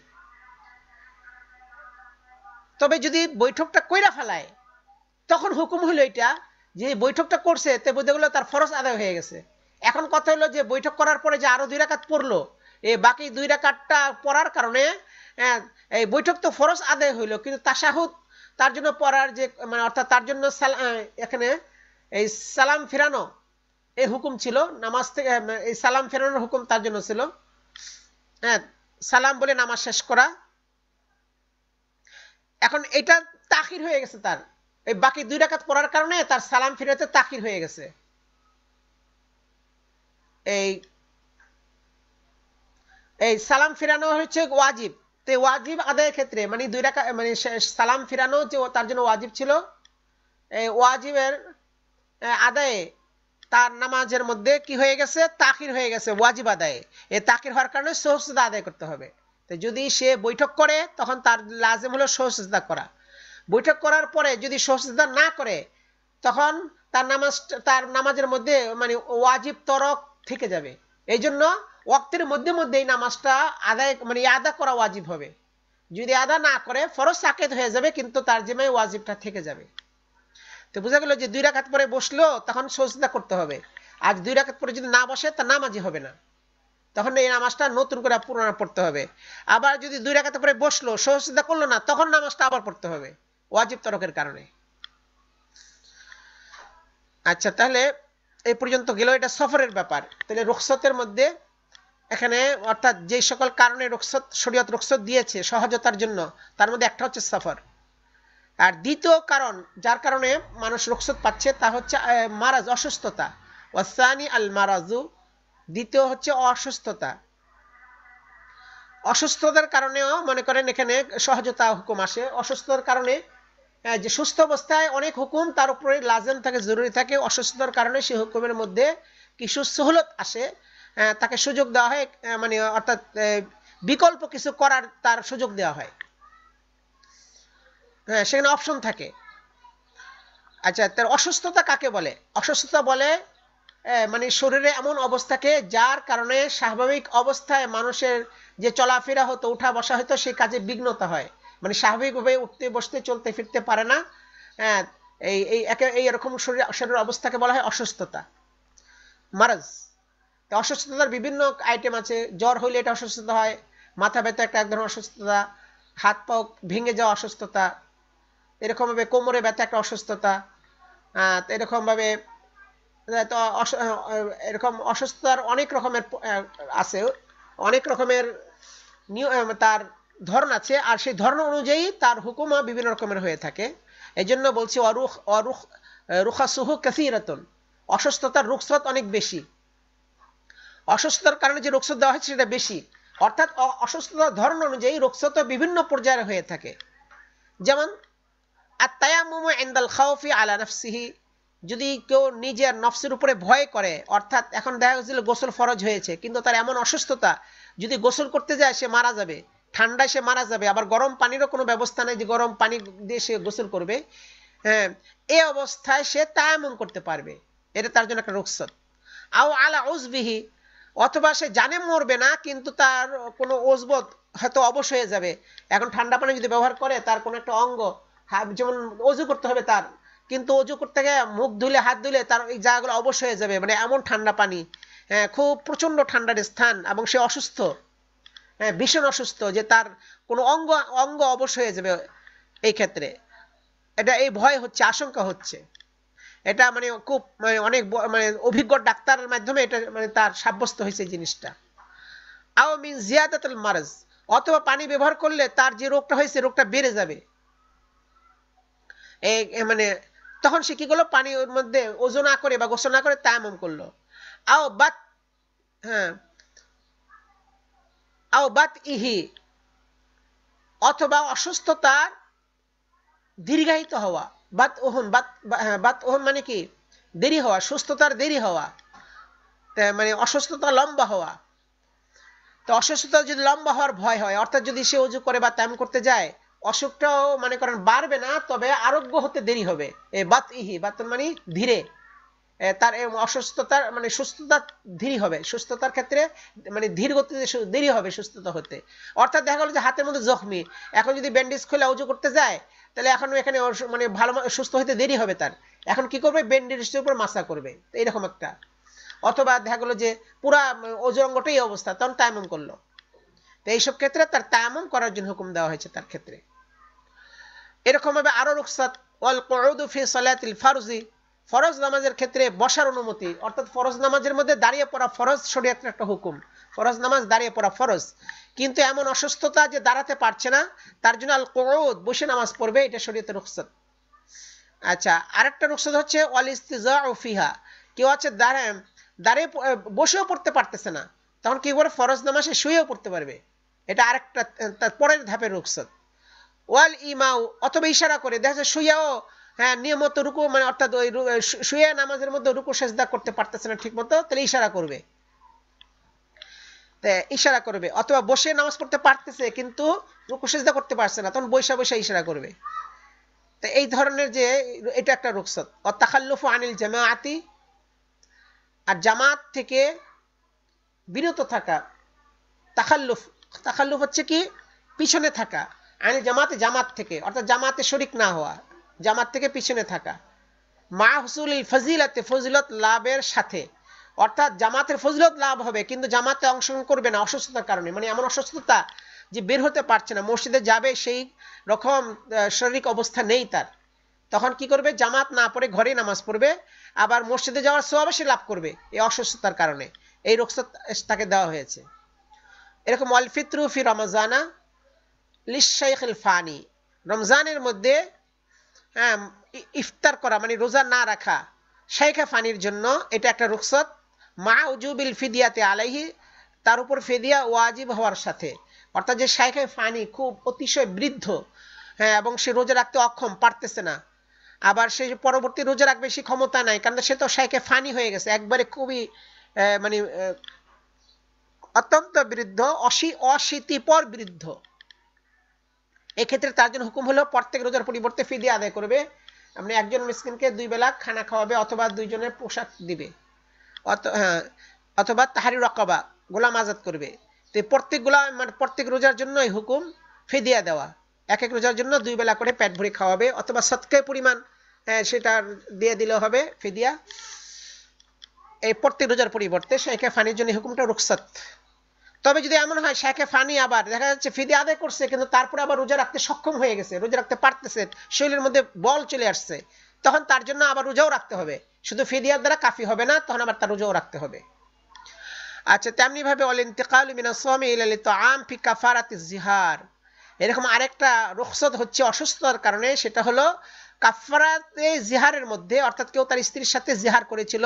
তবে যদি বৈঠকটা কইরা ফেলায়, তখন হুকুম হলো এটা যে বৈঠকটা করছে তে বুঝে গেল তার ফরজ আদায় হয়ে গেছে। এখন কথা হলো যে বৈঠক করার পরে যে আরো 2 রাকাত পড়লো, এই বাকি 2 রাকাতটা পড়ার কারণে এই বৈঠক তো ফরজ আদায় হইলো, কিন্তু তাশাহুদ তার জন্য পড়ার যে মানে অর্থাৎ তার জন্য এখানে এই সালাম ফিরানো এই হুকুম ছিল, নামাজ থেকে এই সালাম ফেরানোর হুকুম তার জন্য ছিল, সালাম বলে নামাজ শেষ করা। এখন এটা তাখির হয়ে গেছে, তার এই বাকি 2 রাকাত পড়ার কারণে তার সালাম ফিরাতে তাখির হয়ে গেছে। এই সালাম ফিরানো হচ্ছে ওয়াজিব, তো ওয়াজিব আদায়ের ক্ষেত্রে মানে 2 রাকাত মানে সালাম ফিরানো যে তার জন্য ওয়াজিব ছিল, এই ওয়াজিবের আদায়ে তার নামাজের মধ্যে কি হয়ে গেছে, তাখির হয়ে গেছে ওয়াজিব আদায়ে। এই তাখির হওয়ার কারণে সহজতা আদায় করতে হবে। তো যদি সে বৈঠক করে তখন তার লাজিম হলো সহজতা করা। বৈঠক করার পরে যদি সহজতা না করে, তখন তার নামাজের মধ্যে মানে ওয়াজিব তরক থেকে যাবে। এই জন্য ওয়াক্তের মধ্যে এই নামাজটা আদায় মানে আদা করা ওয়াজিব হবে। যদি আদা না করে ফরজ সাকেত হয়ে যাবে, কিন্তু তার জিম্মায় ওয়াজিবটা থেকে যাবে। তো বোঝা গেল যে 2 রাকাত পরে বসলো তখন সজদা করতে হবে, আর 2 রাকাত পরে যদি না বসে তা নামাজই হবে না, তখন এই নামাজটা নতুন করে পুনরায় পড়তে হবে। আবার যদি 2 রাকাত পরে বসলো সজদা করলো না, তখন নামাজটা আবার পড়তে হবে ওয়াজিব তরকের কারণে। আচ্ছা, তাহলে এই পর্যন্ত গেল এটা সফরের ব্যাপার। তাহলে রুখসতের মধ্যে এখানে অর্থাৎ যে সকল কারণে রুখসত শরীয়ত রুখসত দিয়েছে সহজতার জন্য, তার মধ্যে একটা হচ্ছে সফর। আর দ্বিতীয় কারণ যার কারণে মানুষ রুখসত পাচ্ছে তা হচ্ছে মারাজ, অসুস্থতা। ওয়াসানি আল মারাজু, দ্বিতীয় হচ্ছে অসুস্থতা। অসুস্থতার কারণেও মনে করেন এখানে সহজতা হুকুম আসে। অসুস্থতার কারণে যে সুস্থ অবস্থায় অনেক হুকুম তার উপরে লাজেম থাকে, জরুরি থাকে, অসুস্থতার কারণে সেই হুকুমের মধ্যে কিছু সহলত আসে, তাকে সুযোগ দেওয়া হয়, মানে অর্থাৎ বিকল্প কিছু করার তার সুযোগ দেওয়া হয়, হ্যাঁ, সেখানে অপশন থাকে। আচ্ছা, তার অসুস্থতা কাকে বলে? অসুস্থতা বলে মানে শরীরে এমন অবস্থাকে যার কারণে স্বাভাবিক অবস্থায় মানুষের যে চলাফেরা হতো, উঠা বসা হতো, সেই কাজে বিঘ্নতা হয়, মানে স্বাভাবিকভাবে উঠতে বসতে চলতে ফিরতে পারে না। এই এরকম শরীরের অবস্থাকে বলা হয় অসুস্থতা, মারাজ। অসুস্থতার বিভিন্ন আইটেম আছে। জ্বর হইলে এটা অসুস্থতা হয়, মাথা ব্যথা একটা এক ধরনের অসুস্থতা, হাত পা ভেঙে যাওয়া অসুস্থতা, এরকম ভাবে কোমরে ব্যথা একটা অসুস্থতা, এরকম ভাবে এরকম অসুস্থতার অনেক রকমের আছে, অনেক রকমের তার ধরন আছে, আর সেই ধরন অনুযায়ী তার হুকুমও বিভিন্ন রকমের হয়ে থাকে। এই জন্য বলছি রুখাসুহু কাসীরাতুন, অসুস্থতার রুখসত অনেক বেশি, অসুস্থতার কারণে যে রুখসত দেওয়া হয়েছে সেটা বেশি। অর্থাৎ অসুস্থতার ধরন অনুযায়ী রুখসত বিভিন্ন পর্যায়ে হয়ে থাকে। যেমন আত-তায়াম্মুমু ইনদাল খাউফি আলা নাফসিহি, যদি কেউ নিজের নফসের উপরে ভয় করে, অর্থাৎ এখন দেখা গেছিল গোসল ফরজ হয়েছে কিন্তু তার এমন অসুস্থতা, যদি গোসল করতে যায় সে মারা যাবে, ঠান্ডায় সে মারা যাবে, আবার গরম পানিরও কোনো ব্যবস্থা নেই যে গরম পানি দিয়ে সে গোসল করবে, হ্যাঁ, এই অবস্থায় সে তায়াম্মুম করতে পারবে, এটা তার জন্য একটা রুখসত। আও আলা উজবিহি, অথবা সে জানে মরবে না কিন্তু তার কোনো ওজবত হয়তো অবশ হয়ে যাবে, এখন ঠান্ডা পানি যদি ব্যবহার করে তার কোনো একটা অঙ্গ, যেমন অজু করতে হবে তার, কিন্তু অজু করতে গিয়ে মুখ ধুলে হাত ধুলে তার এই জায়গাগুলো অবশ হয়ে যাবে, মানে এমন ঠান্ডা পানি, খুব প্রচন্ড ঠান্ডার স্থান, এবং সে অসুস্থ, ভীষণ অসুস্থ, যে তার কোনো অঙ্গ অঙ্গ অবশ হয়ে যাবে, এই ক্ষেত্রে এটা এই ভয় হচ্ছে, আশঙ্কা হচ্ছে, এটা মানে খুব মানে অনেক মানে অভিজ্ঞ ডাক্তারের মাধ্যমে এটা মানে তার সাব্যস্ত হয়েছে জিনিসটা। আও মিন জিয়াদাতুল মারাজ, অথবা পানি ব্যবহার করলে তার যে রোগটা হয়েছে রোগটা বেড়ে যাবে, মানে তখন সে কি করলো, পানি ওর মধ্যে ওযু না করে বা গোসল না করে তায়াম্মুম করলো। আও বাত, হ্যাঁ, আও বাত ইহি, অথবা অসুস্থতার দীর্ঘায়িত হওয়া, বাত ওহন, বাত ওহন মানে কি দেরি হওয়া, সুস্থতার দেরি হওয়া, মানে অসুস্থতা লম্বা হওয়া। তো অসুস্থতা যদি লম্বা হওয়ার ভয় হয়, অর্থাৎ যদি সে অজু করে বা তায়াম্মুম করতে যায়, অসুখটাও মনে করেন বাড়বে না, তবে আরোগ্য হতে দেরি হবে, বাত ইহি, বাত মানে ধীরে, তার অসুস্থতার মানে সুস্থতা ধীরে হবে, সুস্থতার ক্ষেত্রে মানে ধীর গতিতে দেরি হবে সুস্থতা হতে। অর্থাৎ দেখা গেল যে হাতের মধ্যে জখমি, এখন যদি ব্যান্ডেজ খুলে উজু করতে যায় তাহলে এখন এখানে মানে ভালো সুস্থ হতে দেরি হবে তার, এখন কি করবে, ব্যান্ডেজের উপর মাসা করবে, এইরকম একটা। অথবা দেখা গেলো যে পুরা অজু অঙ্গটাই অবস্থা, তখন তায়াম্মুম করলো, তো এইসব ক্ষেত্রে তার তায়াম্মুম করার জন্য হুকুম দেওয়া হয়েছে তার ক্ষেত্রে। এরকম ভাবে আরো রুখসাত, ওয়াল কুউদু ফি সালাতিল ফারজি, ফরজ নামাজের ক্ষেত্রে বসার অনুমতি, অর্থাৎ ফরজ নামাজের মধ্যে দাঁড়িয়ে পড়া ফরজ, শরীয়তের একটা হুকুম, ফরজ নামাজ দাঁড়িয়ে পড়া ফরজ, কিন্তু এমন অসুস্থতা যে দাঁড়াতে পারছে না, তার জন্য আল কুউদ, বসে নামাজ পড়বে, এটা শরীয়তের রুখসাত। আচ্ছা, আরেকটা রুখসাত হচ্ছে ওয়াল ইস্তিজাউ ফিহা, কেউ আছে দাঁড়িয়ে বসেও পড়তে পারতেছে না, তখন কি করে ফরজ নামাজে শুয়েও পড়তে পারবে, এটা আরেকটা তার পরের ধাপের রুখসাত। ওয়াল ইমাউ, অথবা ইশারা করে, দেখা যাচ্ছে শুয়েও, হ্যাঁ, নিয়মিত রুকু মানে অর্থাৎ ওই শুয়ে নামাজের মধ্যে রুকু সেজদা করতে পারতেছে না ঠিক মতো, তাহলে ইশারা করবে, ইশারা করবে। অথবা বসে নামাজ পড়তে পারতেছে কিন্তু রুকু সেজদা করতে পারছে না, তখন বৈশা বৈশা ইশারা করবে। তো এই ধরনের যে এটা একটা রুখসাত। তাখাল্লুফু আনিল জামাআতি, আর জামাত থেকে বিরত থাকা, তাখাল্লুফ, তাখাল্লুফ হচ্ছে কি পিছনে থাকা, আনিল জামাতে, জামাত থেকে, অর্থাৎ জামাতে শরিক না হওয়া, জামাত থেকে পিছনে থাকা, মা হুসুলিল ফজিলাতে, ফজিলত লাভের সাথে, অর্থাৎ জামাতের ফজিলত লাভ হবে কিন্তু জামাতে অংশগ্রহণ করবে না অসুস্থতার কারণে, মানে এমন অসুস্থতা যে বের হতে পারছে না, মসজিদে যাবে সেই রকম শারীরিক অবস্থা নেই তার, তখন কি করবে, জামাত না পড়ে ঘরেই নামাজ পড়বে, আবার মসজিদে যাওয়ার সওয়াব সে লাভ করবে এই অসুস্থতার কারণে। এই রুখসত তাকে দেওয়া হয়েছে। এরকম ওয়াল ফিতরু ফি রমজানা লিশাইখিল ফানি, রমজানের মধ্যে ইফতার করা মানে রোজা না রাখা শাইখা ফানির জন্য এটা একটা রুখসত। মা উজুবিল ফিদিয়াতে আলাইহি, তার উপর ফিদিয়া ওয়াজিব হওয়ার সাথে, অর্থাৎ যে শাইখা ফানি খুব অতিশয় বৃদ্ধ, এবং সে রোজা রাখতে অক্ষম, পারতেছে না, আবার সে পরবর্তী রোজা রাখবে সে ক্ষমতা নাই, কারণ সে তো শাইখা ফানি হয়ে গেছে, একবারে খুবই মানে অত্যন্ত বৃদ্ধ, অশীতিপর বৃদ্ধ। এক্ষেত্রে তার জন্য হুকুম হলো প্রত্যেক রোজার পরিবর্তে ফিদিয়া আদায় করবে। আপনি একজন মিসকিনকে 2 বেলা খানা খাওয়াবে, অথবা 2 জনের পোশাক দিবে, অথবা তাহারি রকাবা গোলাম আজাদ করবে। তো প্রত্যেক গোলাম মানে প্রত্যেক রোজার জন্য এই হুকুম ফিদিয়া দেওয়া, এক এক রোজার জন্য 2 বেলা করে পেট ভরে খাওয়াবে, অথবা সদকার পরিমাণ সেটা দিয়ে দিলেও হবে ফিদিয়া। এই প্রত্যেক রোজার পরিবর্তে শাইখা ফানির জন্য হুকুমটা রুখসত। তবে যদি এমন হয় শাইখা ফানি আবার দেখা যাচ্ছে ফিদিয়া আদায় করছে, কিন্তু তারপরে আবার রোজা রাখতে সক্ষম হয়ে গেছে, রোজা রাখতে পারতেছে, শরীরের মধ্যে বল চলে আসছে, তখন তার জন্য আবার রোজাও রাখতে হবে, শুধু ফিদিয়ার দ্বারা কাফি হবে না, তখন আবার তার রোজাও রাখতে হবে। আচ্ছা, তেমনি ভাবে ওয়াল ইন্তিকালু মিনাস সাওমি ইলা লিতআম ফি কাফারাতিজ জিহার, এরকম আরেকটা রুখসত হচ্ছে অসুস্থতার কারণে, সেটা হলো কাফারাতে জিহারের মধ্যে, অর্থাৎ কেউ তার স্ত্রীর সাথে জিহার করেছিল,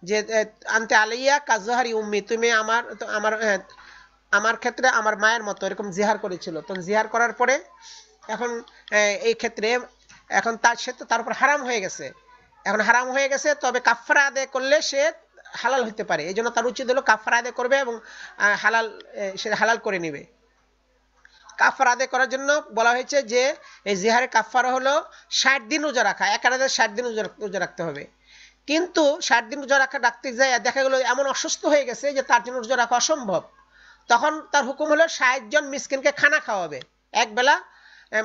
যে আনতে আলাইয়া কাজহারি উম্মি, তুমি আমার ক্ষেত্রে আমার মায়ের মতো, এরকম জিহার করেছিল। তো জিহার করার পরে এখন এই ক্ষেত্রে এখন সে তো তার উপর হারাম হয়ে গেছে, এখন হারাম হয়ে গেছে, তবে কাফারা আদায় করলে সে হালাল হতে পারে, এই জন্য তার উচিত হলো কাফারা আদায় করবে এবং সে হালাল করে নেবে। কাফারা আদায় করার জন্য বলা হয়েছে যে এই জিহারের কাফারা হলো 60 দিন রোজা রাখা, একাধারে 60 দিন রোজা রাখতে হবে। কিন্তু 60 দিন রোজা রাখতে যায় দেখা গেল এমন অসুস্থ হয়ে গেছে যে তার জন্য রোজা রাখা অসম্ভব, তখন তার হুকুম হলো 60 জন মিসকিনকে খানা খাওয়াবে, এক বেলা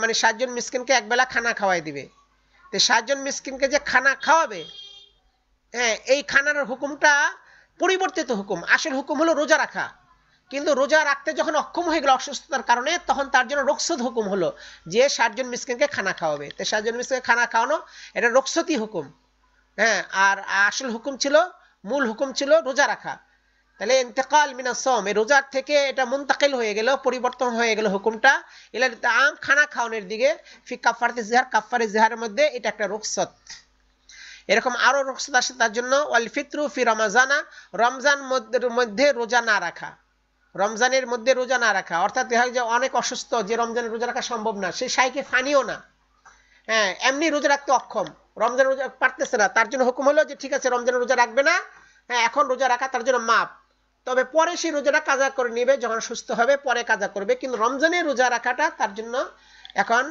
মানে 60 জন মিসকিনকে এক বেলা খানা খাওয়াই দিবে। তো 60 জন মিসকিনকে যে খানা খাওয়াবে, এই খানার হুকুমটা পরিবর্তিত হুকুম, আসল হুকুম হলো রোজা রাখা, কিন্তু রোজা রাখতে যখন অক্ষম হয়ে গেল অসুস্থতার কারণে, তখন তার জন্য রুখসত হুকুম হলো যে 60 জন মিসকিনকে খানা খাওয়াবে। তো 60 জন মিসকিনকে খানা খাওয়ানো এটা রুখসতি হুকুম, আর আসল হুকুম ছিল, মূল হুকুম ছিল রোজা রাখা। তাহলে ইন্তেকাল মিনাস সাওম, এই রোজার থেকে এটা মুনতাকিল হয়ে গেল, পরিবর্তন হয়ে গেল হুকুমটা ইলা লিতআম খানা খাওয়ানোর দিকে, ফি কাফারাতিজ জিহার, কাফারে জিহারের মধ্যে এটা একটা রুখসত। এরকম আরো রুখসত আছে তার জন্য, ওয়াল ফিতরু ফি রমাজানা, রমজান মধ্যে রোজা না রাখা, রমজানের মধ্যে রোজা না রাখা, অর্থাৎ দেখা যায় অনেক অসুস্থ, যে রমজানের রোজা রাখা সম্ভব না, সে শাইখে ফানিও না, এমনি রোজা রাখতে অক্ষম, রমজানের রোজা পারতেছে না, তার জন্য হুকুম হলো যে ঠিক আছে রমজানের রোজা রাখবে না, এখন রোজা রাখা তার জন্য মাপ, তবে পরে সেই রোজাটা কাজা করে নেবে, যখন সুস্থ হবে পরে কাজা করবে, কিন্তু রমজানের রোজা রাখাটা তার জন্য এখন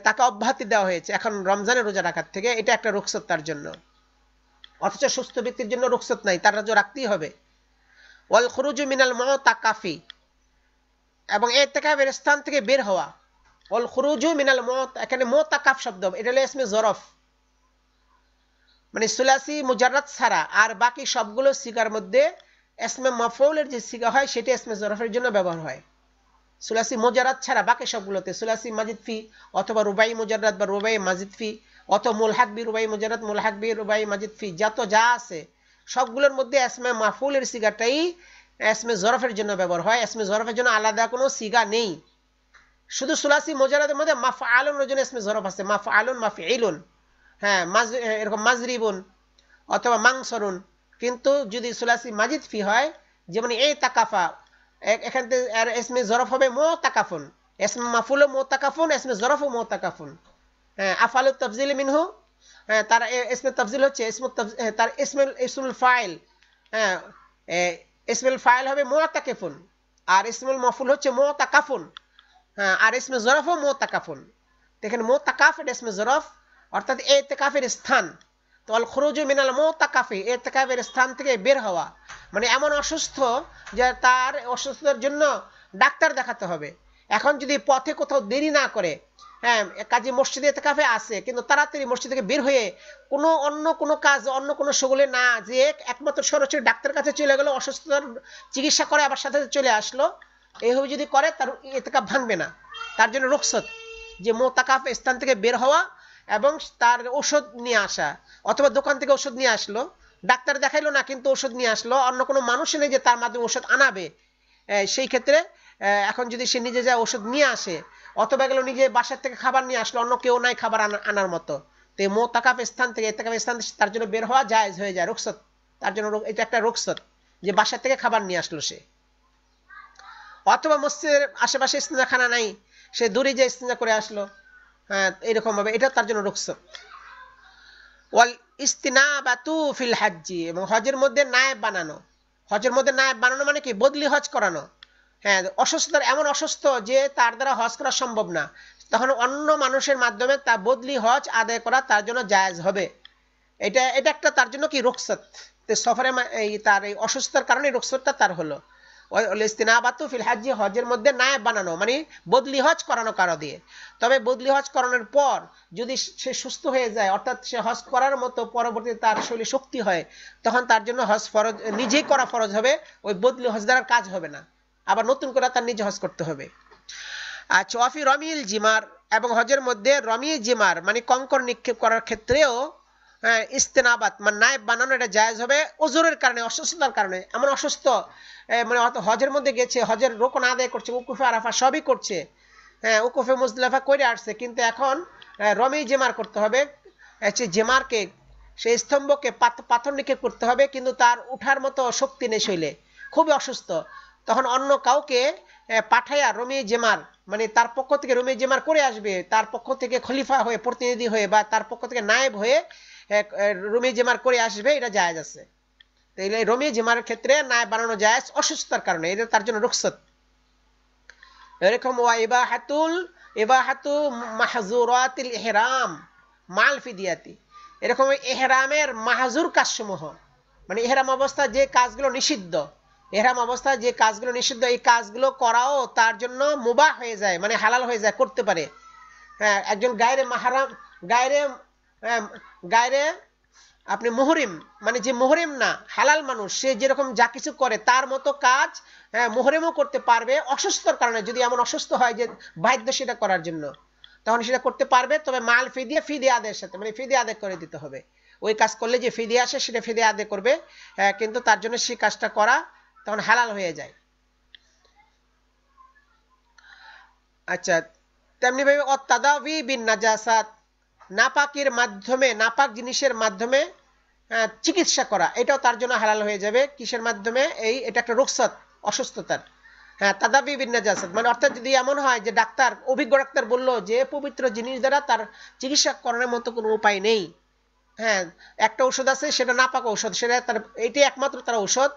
তাকে অব্যাহতি দেওয়া হয়েছে এখন রমজানের রোজা রাখার থেকে, এটা একটা রুখসত তার জন্য। অথচ সুস্থ ব্যক্তির জন্য রুখসত নাই, তার রোজা রাখতেই হবে। ওয়াল খুরুজু মিনাল মুতাকাফি, এবং ইতিকাফের স্থান থেকে বের হওয়া, ওয়াল খুরুজু মিনাল এখানে মুতাকাফ শব্দ, এটা হলো ইসমে জরফ, মানে সুলাসি মুজাররাদ ছাড়া আর বাকি সবগুলো সিগার মধ্যে ইসমে মাফউলের যে সিগা হয় সেটা ইসমে জরফের জন্য ব্যবহার হয়। সুলাসি মুজাররাদ ছাড়া বাকি সবগুলোতে সুলাসি মাজিদ ফি অথবা রুবাই মুজাররাদ বা রুবাই মাজিদ ফি অথবা মুলহাক বি রুবাই মুজাররাদ, মুলহাক বি রুবাই মাজিদ ফি, যা আছে সবগুলোর মধ্যে ইসমে মাফউলের সিগাটাই ইসমে জরফের জন্য ব্যবহার হয়, ইসমে জরফের জন্য আলাদা কোনো সিগা নেই। শুধু সুলাসি মুজাররাদের মধ্যে মাফআলুনের জন্য ইসমে জরফ আছে, মাফআলুন, মাফঈলুন, এরকম মাজরিবুন অথবা মাংসরুন। কিন্তু যদি সুলাসি মাজিদ ফি হয়, যেমন এই তাকাফা, এখান থেকে ইসমে জরফ হবে মুতাকাফুন, ইসমে মাফউল মুতাকাফুন, ইসমে জরফ মুতাকাফুন। আফআলু তাফজিল মিনহু, তার ইসমে তাফজিল হচ্ছে তার ইসমুল ফাইল, ইসমুল ফাইল হবে মুতাকাফুন, আর ইসমুল মাফউল হচ্ছে মুতাকাফুন, আর ইসমে জরফও মুতাকাফুন। এখানে মুতাকাফ এটা ইসমে জরফ, অর্থাৎ ইতিকাফের স্থান। তো আল খুরুজু মিনাল মুতাকাফি, ইতিকাফের স্থান থেকে বের হওয়া, মানে এমন অসুস্থ যে তার অসুস্থতার জন্য ডাক্তার দেখাতে হবে, এখন যদি পথে কোথাও দেরি না করে, কাজে মসজিদে ইতিকাফে আছে কিন্তু তাড়াতাড়ি মসজিদ থেকে বের হয়ে অন্য কোনো কাজ, অন্য কোনো শগুলে না যে একমাত্র সরাসরি ডাক্তার কাছে চলে গেল, অসুস্থতার চিকিৎসা করে আবার সাথে চলে আসলো, এইভাবে যদি করে তার ইতিকাফ ভাঙবে না, তার জন্য রুখসত। যে মোতাকাফ স্থান থেকে বের হওয়া এবং তার ওষুধ নিয়ে আসা, অথবা দোকান থেকে ওষুধ নিয়ে আসলো, ডাক্তার দেখাইলো না কিন্তু ওষুধ নিয়ে আসলো, অন্য কোনো মানুষই নেই যে তার মাধ্যমে ওষুধ আনাবে, সেই ক্ষেত্রে এখন যদি সে নিজে যায় ওষুধ নিয়ে আসে, অথবা গেল নিজে বাসার থেকে খাবার নিয়ে আসলো, অন্য কেউ নাই খাবার আনার মতো, তো মোতাকাফ স্থান থেকে ইতিকাফ স্থান তার জন্য বের হওয়া জায়েজ হয়ে যায়, রুখসত তার জন্য, এটা একটা রুখসত যে বাসার থেকে খাবার নিয়ে আসলো সে, অথবা মসজিদের আশেপাশে ইস্তিঞ্জাখানা নাই, সে দূরে যে ইস্তিঞ্জা করে আসলো, হ্যাঁ এরকম ভাবে এটা তার জন্য রুখসত। ওয়াল ইস্তিনাবাতু ফিল হাজ্জি, এবং হজের মধ্যে নায়েব বানানো, হজের মধ্যে নায়েব বানানো মানে কি বদলি হজ করানো, হ্যাঁ অসুস্থতার এমন অসুস্থ যে তার দ্বারা হজ করা সম্ভব না, তখন অন্য মানুষের মাধ্যমে তা বদলি হজ আদায় করা তার জন্য জায়েজ হবে, এটা একটা তার জন্য কি রুখসত, সফরে তার এই অসুস্থতার কারণে রুখসতটা তার হলো। ইস্তিনাবাতু ফিল হাজ্জি, হজের মধ্যে নায়েব বানানো মানে বদলি হজ করানো কারো দিয়ে, তবে বদলি হজ করানোর পর যদি সে সুস্থ হয়ে যায়, অর্থাৎ সে হজ করার মতো পরবর্তীতে তার শরীরে শক্তি হয়, তখন তার জন্য হজ ফরজ নিজেই করা ফরজ হবে, ওই বদলি হজ দ্বারা কাজ হবে না, আবার নতুন করে তার নিজে হজ করতে হবে। আচ্ছা, ওয়াফি রমিল জিমার, এবং হজের মধ্যে রমি জিমার মানে কঙ্কর নিক্ষেপ করার ক্ষেত্রেও ইস্তেনাবাত মানে নায়েব বানানো এটা জায়েজ হবে, ওজোরের কারণে, অসুস্থতার কারণে, এমন অসুস্থ মানে হজের মধ্যে গেছে, হজের রোকন আদায় করছে, উকুফে আরাফা সবই করছে, হ্যাঁ উকুফে মুজদালিফা করে আসছে, কিন্তু এখন রমি জেমার করতে হবে, জেমারকে সেই স্তম্ভকে পাথর নিক্ষেপ করতে হবে, কিন্তু তার উঠার মতো শক্তি নেই, শৈলে খুবই অসুস্থ, তখন অন্য কাউকে পাঠাইয়া রমি জেমার মানে তার পক্ষ থেকে রমি জেমার করে আসবে, তার পক্ষ থেকে খলিফা হয়ে প্রতিনিধি হয়ে বা তার পক্ষ থেকে নায়েব হয়ে রমি জেমার করে আসবে, এটা জায়েজ আছে। তাইলে রমি জেমারের ক্ষেত্রে নায়েব বানানো জায়েজ অসুস্থতার কারণে, এটা তার জন্য রুখসত। এরকম ওয়া ইবাহাতু মাহজুরাতিল ইহরাম মাল ফিদিয়াতি, এরকম ইহরামের মাহজুর কাজসমূহ মানে ইহরাম অবস্থা যে কাজগুলো নিষিদ্ধ, ইহরাম অবস্থায় যে কাজগুলো নিষিদ্ধ এই কাজগুলো করাও তার জন্য মুবাহ হয়ে যায়, মানে হালাল হয়ে যায়, করতে পারে। হ্যাঁ, একজন গায়রে মাহরাম, গায়রে আপনি মুহরিম মানে যে মুহরিম না হালাল মানুষ, সে যেরকম যা কিছু করে তার মতো কাজ মুহরিমও করতে পারবে অসুস্থতার কারণে, যদি এমন অসুস্থ হয় যে বাধ্য সেটা করার জন্য, তখন সেটা করতে পারবে, তবে মাল ফিদিয়া আদায়ের সাথে, মানে ফিদিয়া আদায় করে দিতে হবে, ওই কাজ করলে যে ফিদিয়া আসে সেটা ফিদিয়া আদায় করবে, কিন্তু তার জন্য সেই কাজটা করা তখন হালাল হয়ে যায়। আচ্ছা, তেমনি ভাবে অত্তাদাবি বিন নাজাসাত, নাপাকের মাধ্যমে, নাপাক জিনিসের মাধ্যমে চিকিৎসা করা, এটাও তার জন্য হালাল হয়ে যাবে, কিসের মাধ্যমে, এটা একটা রুখসত অসুস্থতার, হ্যাঁ তাদাবি বিন নাজাসাত মানে অর্থাৎ যদি এমন হয় যে ডাক্তার, অভিজ্ঞ ডাক্তার বললো যে পবিত্র জিনিস দ্বারা তার চিকিৎসা করানোর মতো কোনো উপায় নেই, হ্যাঁ একটা ঔষধ আছে সেটা নাপাক ঔষধ, সেটা তার এটাই একমাত্র তার ঔষধ,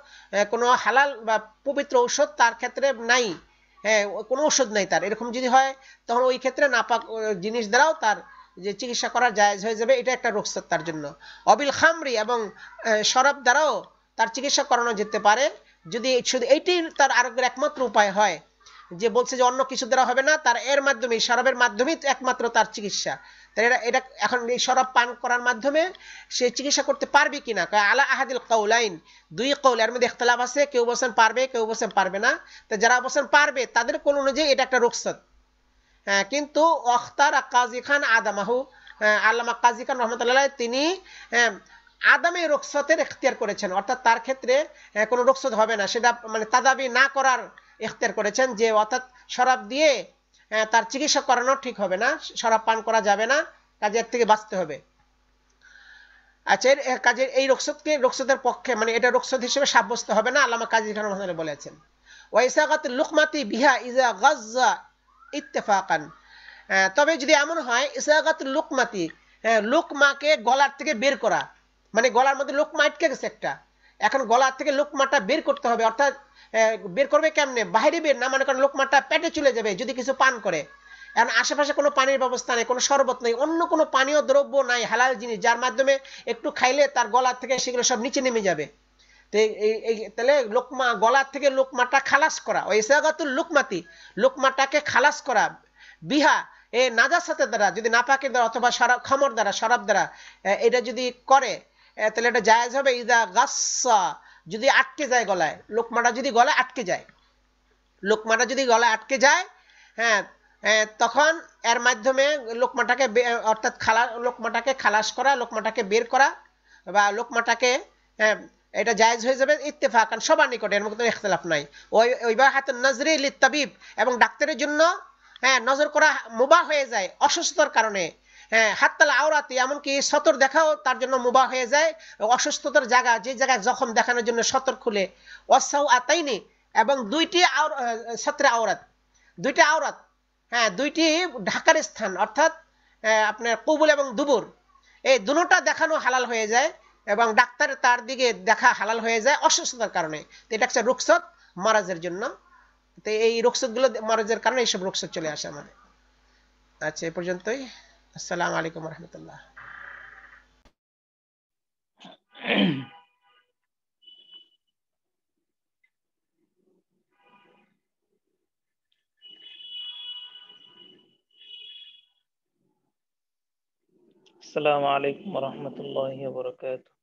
কোনো হালাল বা পবিত্র ঔষধ তার ক্ষেত্রে নাই, হ্যাঁ কোনো ঔষধ নাই তার, এরকম যদি হয় তখন ওই ক্ষেত্রে নাপাক জিনিস দ্বারাও তার যে চিকিৎসা করা জায়েজ হয়ে যাবে, এটা একটা রুখসত তার জন্য। অবিল খামরি, এবং শরাব দ্বারাও তার চিকিৎসা করানো যেতে পারে, যদি শুধু এইটাই তার আরোগ্যের একমাত্র উপায় হয়, যে বলছে যে অন্য কিছু দ্বারা হবে না, তার এর মাধ্যমে শরাবের মাধ্যমেই একমাত্র তার চিকিৎসা, এটা এখন এই শরাব পান করার মাধ্যমে সে চিকিৎসা করতে পারবে কিনা, আলা আহাদিল কাউলাইন, দুই কৌল, এর মধ্যে ইখতিলাফ আছে, কেউ বলছেন পারবে, কেউ বলছেন পারবে না, তো যারা বলছেন পারবে তাদের কোন অনুযায়ী এটা একটা রুখসত, কিন্তু অখতার কাজী খান আদামাহু, আল্লামা কাজী খান রহমতুল্লাহ তিনি আদামে রুখসতের ইখতিয়ার করেছেন, অর্থাৎ তার ক্ষেত্রে কোনো রুখসত হবে না, সেটা মানে তাদাবি না করার ইখতিয়ার করেছেন, যে অর্থাৎ শরাব দিয়ে তার চিকিৎসা করানো ঠিক হবে না, শরাব পান করা যাবে না, কাজে এর থেকে বাঁচতে হবে। আচ্ছা, কাজে এই রুখসতকে রুখসতের পক্ষে মানে এটা রুখসত হিসেবে সাব্যস্ত হবে না, আল্লামা কাজী খান রহমতুল্লাহ বলেছেন। ওয়াইসাগাতুল লুকমাতি বিহা ইজা গাজ্জা ইত্তেফাকান, তবে যদি এমন হয় ইসাগাতুল লুকমাতি, লুকমাকে গলার থেকে বের করা, মানে গলার মধ্যে লুকমা আটকে গেছে একটা, এখন গলার থেকে লুকমাটা বের করতে হবে, অর্থাৎ বের করবে কেমনে, বাইরে বের না, মানে কারণ লুকমাটা পেটে চলে যাবে যদি কিছু পান করে, এখন আশেপাশে কোনো পানির ব্যবস্থা নেই, কোনো শরবত নেই, অন্য কোনো পানীয় দ্রব্য নাই হালাল জিনিস যার মাধ্যমে একটু খাইলে তার গলার থেকে সেগুলো সব নিচে নেমে যাবে, তো তাহলে লোকমা গলার থেকে লোকমাটা খালাস করা, ওই ইসাগাতুল লুকমাতি লোকমাটাকে খালাস করা, বিহা এ নাজাসাতের দ্বারা, যদি নাপাকের দ্বারা অথবা শরাব খামর দ্বারা, শরাব দ্বারা এটা যদি করে তাহলে এটা জায়েজ হবে। ইদা গাসসা, যদি আটকে যায় গলায়, লোকমাটা যদি গলায় আটকে যায়, লোকমাটা যদি গলায় আটকে যায়, হ্যাঁ তখন এর মাধ্যমে লোকমাটাকে অর্থাৎ লোকমাটাকে খালাস করা, লোকমাটাকে বের করা বা লোকমাটাকে এটা জায়েজ হয়ে যাবে ইত্তেফাকান, সবার নিকটে, এর মধ্যে ইখতিলাফ নাই। ওই ইবাহাতুন নজরি লিত্তাবিব, এবং ডাক্তারের জন্য নজর করা মুবাহ হয়ে যায় অসুস্থতার কারণে। হাত্তাল আওরাতি, এমনকি সতর দেখাও তার জন্য মুবাহ হয়ে যায় অসুস্থতার জায়গা, যে জায়গায় জখম দেখানোর জন্য সতর খুলে। ওয়াসাউ আতাইনি, এবং দুইটি সতরে আওরাত, দুইটি আওরাত, দুইটি ঢাকার স্থান, অর্থাৎ আপনার কবুল এবং দুবুর, এই দুটোটা দেখানো হালাল হয়ে যায় এবং ডাক্তার তার দিকে দেখা হালাল হয়ে যায় অসুস্থতার কারণে। তো এটা একটা রুখসত মারাজের জন্য। তো এই রুখসত গুলো মারাজের কারণে এইসব রুখসত চলে আসে আমাদের। আচ্ছা, এই পর্যন্তই। আসসালামু আলাইকুম রহমতুল্লাহ। আসসালামু আলাইকুম ওয়া রাহমাতুল্লাহি ওয়া বারাকাতুহু।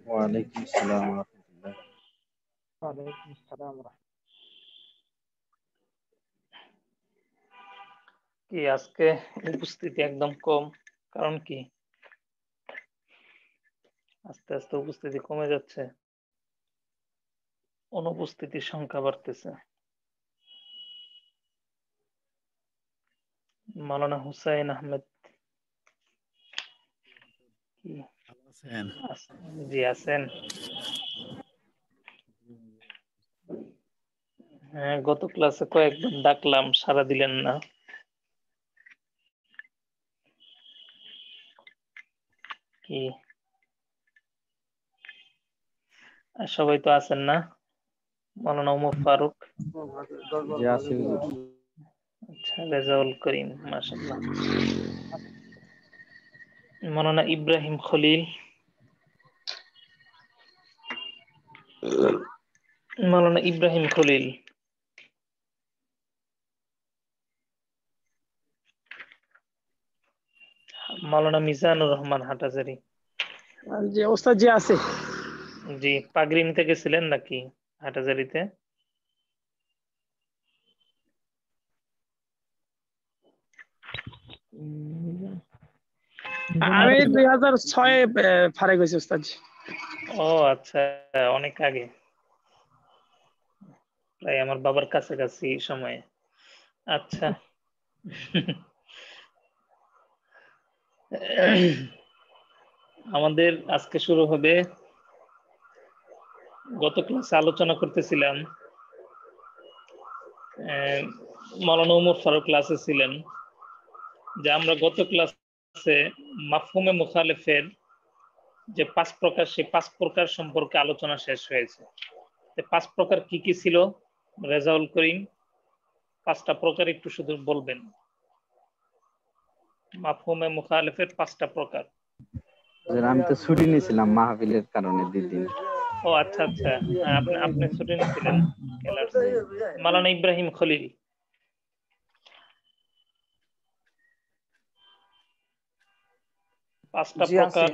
ওয়া আলাইকুম আসসালাম ওয়া রাহমাতুল্লাহ। ওয়ালাইকুম আসসালাম ওয়া কি আজকে উপস্থিতি একদম কম, কারণ কি? আস্তে আস্তে উপস্থিতি কমে যাচ্ছে, অনুপস্থিতির সংখ্যা বাড়তেছে। মাওলানা হুসাইন আহমেদ কি আছেন? জি আছেন? হ্যাঁ, গত ক্লাসে কয়েকবার ডাকলাম, সাড়া দিলেন না। কি আর সবাই তো আছেন না? মাওলানা ওমর ফারুক, জি আছি হুজুর। আচ্ছা, রেজাউল করিম, মাশাআল্লাহ। মাওলানা ইব্রাহিম খলিল, মাওলানা ইব্রাহিম খলিল, মাওলানা মিজানুর রহমান হাটাজারি। জি ওস্তাদ, জি আছে। জি, পাগড়ি নিতে গেছিলেন নাকি হাটাজারিতে? আমি 2006 ফারেক হয়েছি ওস্তাদ। ও আচ্ছা, অনেক আগে, প্রায় আমার বাবার কাছাকাছি সময়ে। আচ্ছা। আমাদের আজকে শুরু হবে, গত ক্লাসে আলোচনা করতেছিলাম, মাওলানা ওমর ফারুক ক্লাসে ছিলেন, যে আমরা গত ক্লাসে মাফহুমে মুখালেফের যে 5 প্রকার, সেই 5 প্রকার সম্পর্কে আলোচনা শেষ হয়েছে। 5 প্রকার কি কি ছিল? রেজাউল করিম 5টা প্রকার একটু শুধু বলবেন, মাফহুমে মুখালেফের 5টা প্রকার। আমি তো ছুটি নিয়েছিলাম মাহফিলের কারণে 2 দিন। ও আচ্ছা আচ্ছা, আপনি ছুটি নিয়েছিলেন। মাওলানা ইব্রাহিম খলিল, পাঁচটা প্রকার।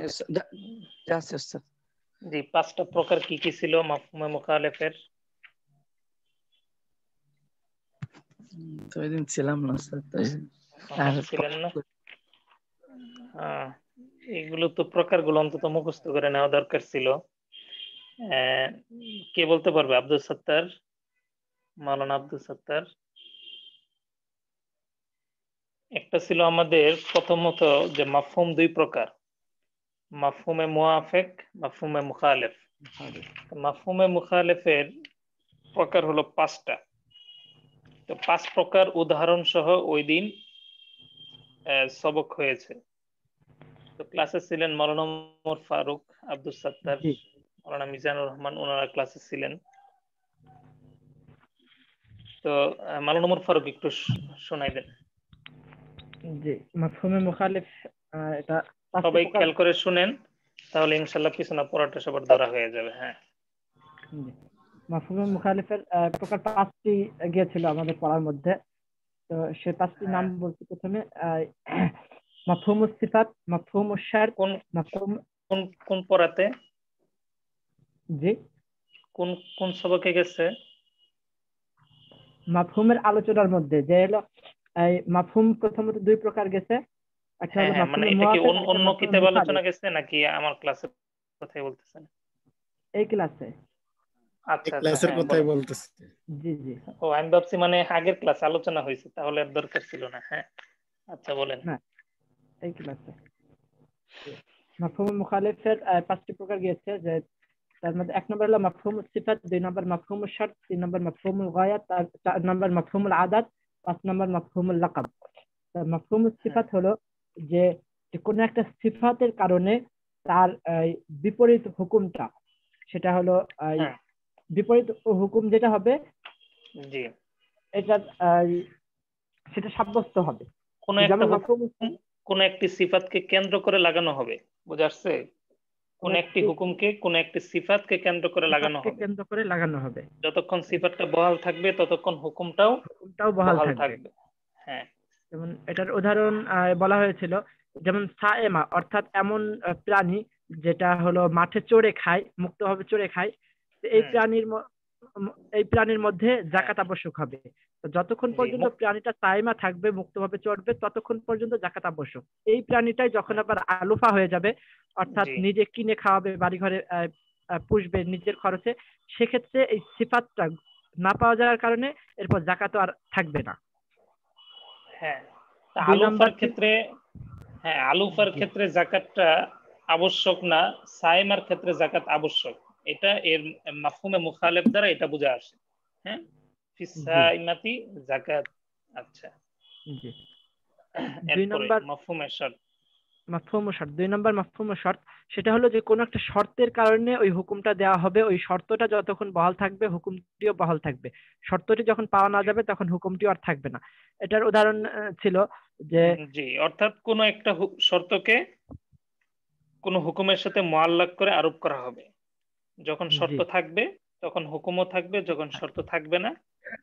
জি, 5টা প্রকার কি কি ছিল মাফহুমে মুখালেফের? তো এদিন ছিলাম না স্যার, ছিলেন না? এগুলো তো প্রকারগুলো অন্তত মুখস্থ করে নেওয়া দরকার ছিল। কে বলতে পারবে? আব্দুল সত্তার, মাওলানা আব্দুল সত্তার। একটা ছিল আমাদের প্রথমত যে মাফহুম 2 প্রকার, মাফহুমে মুআফিক, মাফহুমে মুখালিফ। মাফহুমে মুখালিফের প্রকার হলো 5টা। তো 5 প্রকার উদাহরণ সহ ওই দিন সবক হয়েছে। তো ক্লাসে ছিলেন মাওলানা ওমর ফারুক, আব্দুল সত্তার, মাওলানা মিজানুর রহমান, ওনারা ক্লাসে ছিলেন। তো মাওলানা ওমর ফারুক একটু শোনাই দেন। জি, মাফহুমে মুখালিফ, এটা সবাই খেয়াল করে শুনেন, তাহলে ইনশাআল্লাহ পিছনে পড়াটা সবার ধরা হয়ে যাবে। হ্যাঁ, মাফহুমে মুখালিফের প্রকার 5টি গিয়েছিল আমাদের পড়ার মধ্যে। তো সে 5টি নাম বলতে প্রথমে মাফহুমুস সিফাত, মাফহুমুশ শারত, কোন মাফহুম। কোন কোন পড়াতে? জি, কোন কোন সবকে গেছে? মাফহুমের আলোচনার মধ্যে যে হলো এই মাফহুম প্রথমত দুই প্রকার গেছে, একটা হ্যাঁ হলো হ্যাঁ, মানে মাফহুমে এটা কি মুওয়াফাক, একটা অন্য মাফহুমে কিতাবে আলোচনা মুখালিফ। গেছে নাকি আমার ক্লাসের কথাই বলতেছেন? এই ক্লাসে। আচ্ছা আচ্ছা, ক্লাসের হ্যাঁ কথাই বলেন। বলতেছি। জি জি। ও আমি ভাবছি মানে আগের ক্লাসে আলোচনা হয়েছে, তাহলে আর দরকার ছিল না। হ্যাঁ আচ্ছা বলেন। না, এই ক্লাসে মাফহুমে মুখালিফের 5টি প্রকার গিয়েছে, যে তার মধ্যে 1 নম্বর হলো মাফহুমুস সিফাত, 2 নম্বর মাফহুমুস শর্ত, 3 নম্বর মাফহুমুল গায়াত, 4 নম্বর মাফহুমুল আদাত, 5 নম্বর মাফহুমুল লাকাব। মাফহুমুস হুম সিফাত হলো যে যে কোনো একটা সিফাতের কারণে তার বিপরীত হুকুমটা, সেটা হলো হ্যাঁ বিপরীত হুকুম যেটা হবে জি, এটা সেটা সাব্যস্ত হবে। কোনো একটা যেমন হুকুম মাফহুমুস কোন একটি সিফাতকে কেন্দ্র করে লাগানো হবে, বুঝা আসছে? কোন একটি হুকুমকে কোন একটি সিফাতকে কেন্দ্র করে লাগানো সিফাতকে হবে। কেন্দ্র করে লাগানো হবে, যতক্ষণ সিফাতটা বহাল থাকবে ততক্ষণ হুকুমটাও হুকুমটাও বহাল বহাল থাকবে। থাকবে। হ্যাঁ যেমন এটার উদাহরণ বলা হয়েছিল, যেমন সায়েমা অর্থাৎ এমন প্রাণী যেটা হলো মাঠে চড়ে খায়, মুক্তভাবে চড়ে খায়, তো হুম এই প্রাণীর মধ্যে হ্যাঁ জাকাত আবশ্যক হবে। তো যতক্ষণ জি পর্যন্ত প্রাণীটা সায়েমা থাকবে, মুক্তভাবে চড়বে, ততক্ষণ পর্যন্ত জাকাত আবশ্যক। এই প্রাণীটাই যখন হুম, আবার আলুফা হয়ে যাবে, অর্থাৎ জি নিজে কিনে খাওয়াবে, বাড়ি ঘরে পুষবে নিজের খরচে, সেক্ষেত্রে এই সিফাতটা না পাওয়া যাওয়ার কারণে এরপর জাকাত আর থাকবে না। হ্যাঁ। তা 2 আলুফার নাম্বার ক্ষেত্রে, হ্যাঁ আলুফার জি ক্ষেত্রে জাকাতটা আবশ্যক না, সাইমার ক্ষেত্রে জাকাত আবশ্যক। এটা এর মাফহুমে মুখালেফ দ্বারা এটা বোঝা আসে। হ্যাঁ, ফি জি সাইমাতি জাকাত। আচ্ছা, জি। 2 এরপরে নাম্বার মাফহুমে শর্ত। মাফহুম ও শর্ত, 2 নাম্বার মাফহুম ও শর্ত, সেটা হলো যে কোনো একটা শর্তের কারণে ওই হুকুমটা দেওয়া হবে, ওই শর্তটা যতক্ষণ বহাল থাকবে হুকুমটিও বহাল থাকবে। শর্তটি যখন পাওয়া না যাবে তখন হুকুমটিও আর থাকবে না। এটার উদাহরণ ছিল যে জি, অর্থাৎ কোন একটা শর্তকে কোন হুকুমের সাথে মুআল্লাক করে আরোপ করা হবে। যখন জি শর্ত থাকবে তখন হুকুমও থাকবে, যখন শর্ত থাকবে না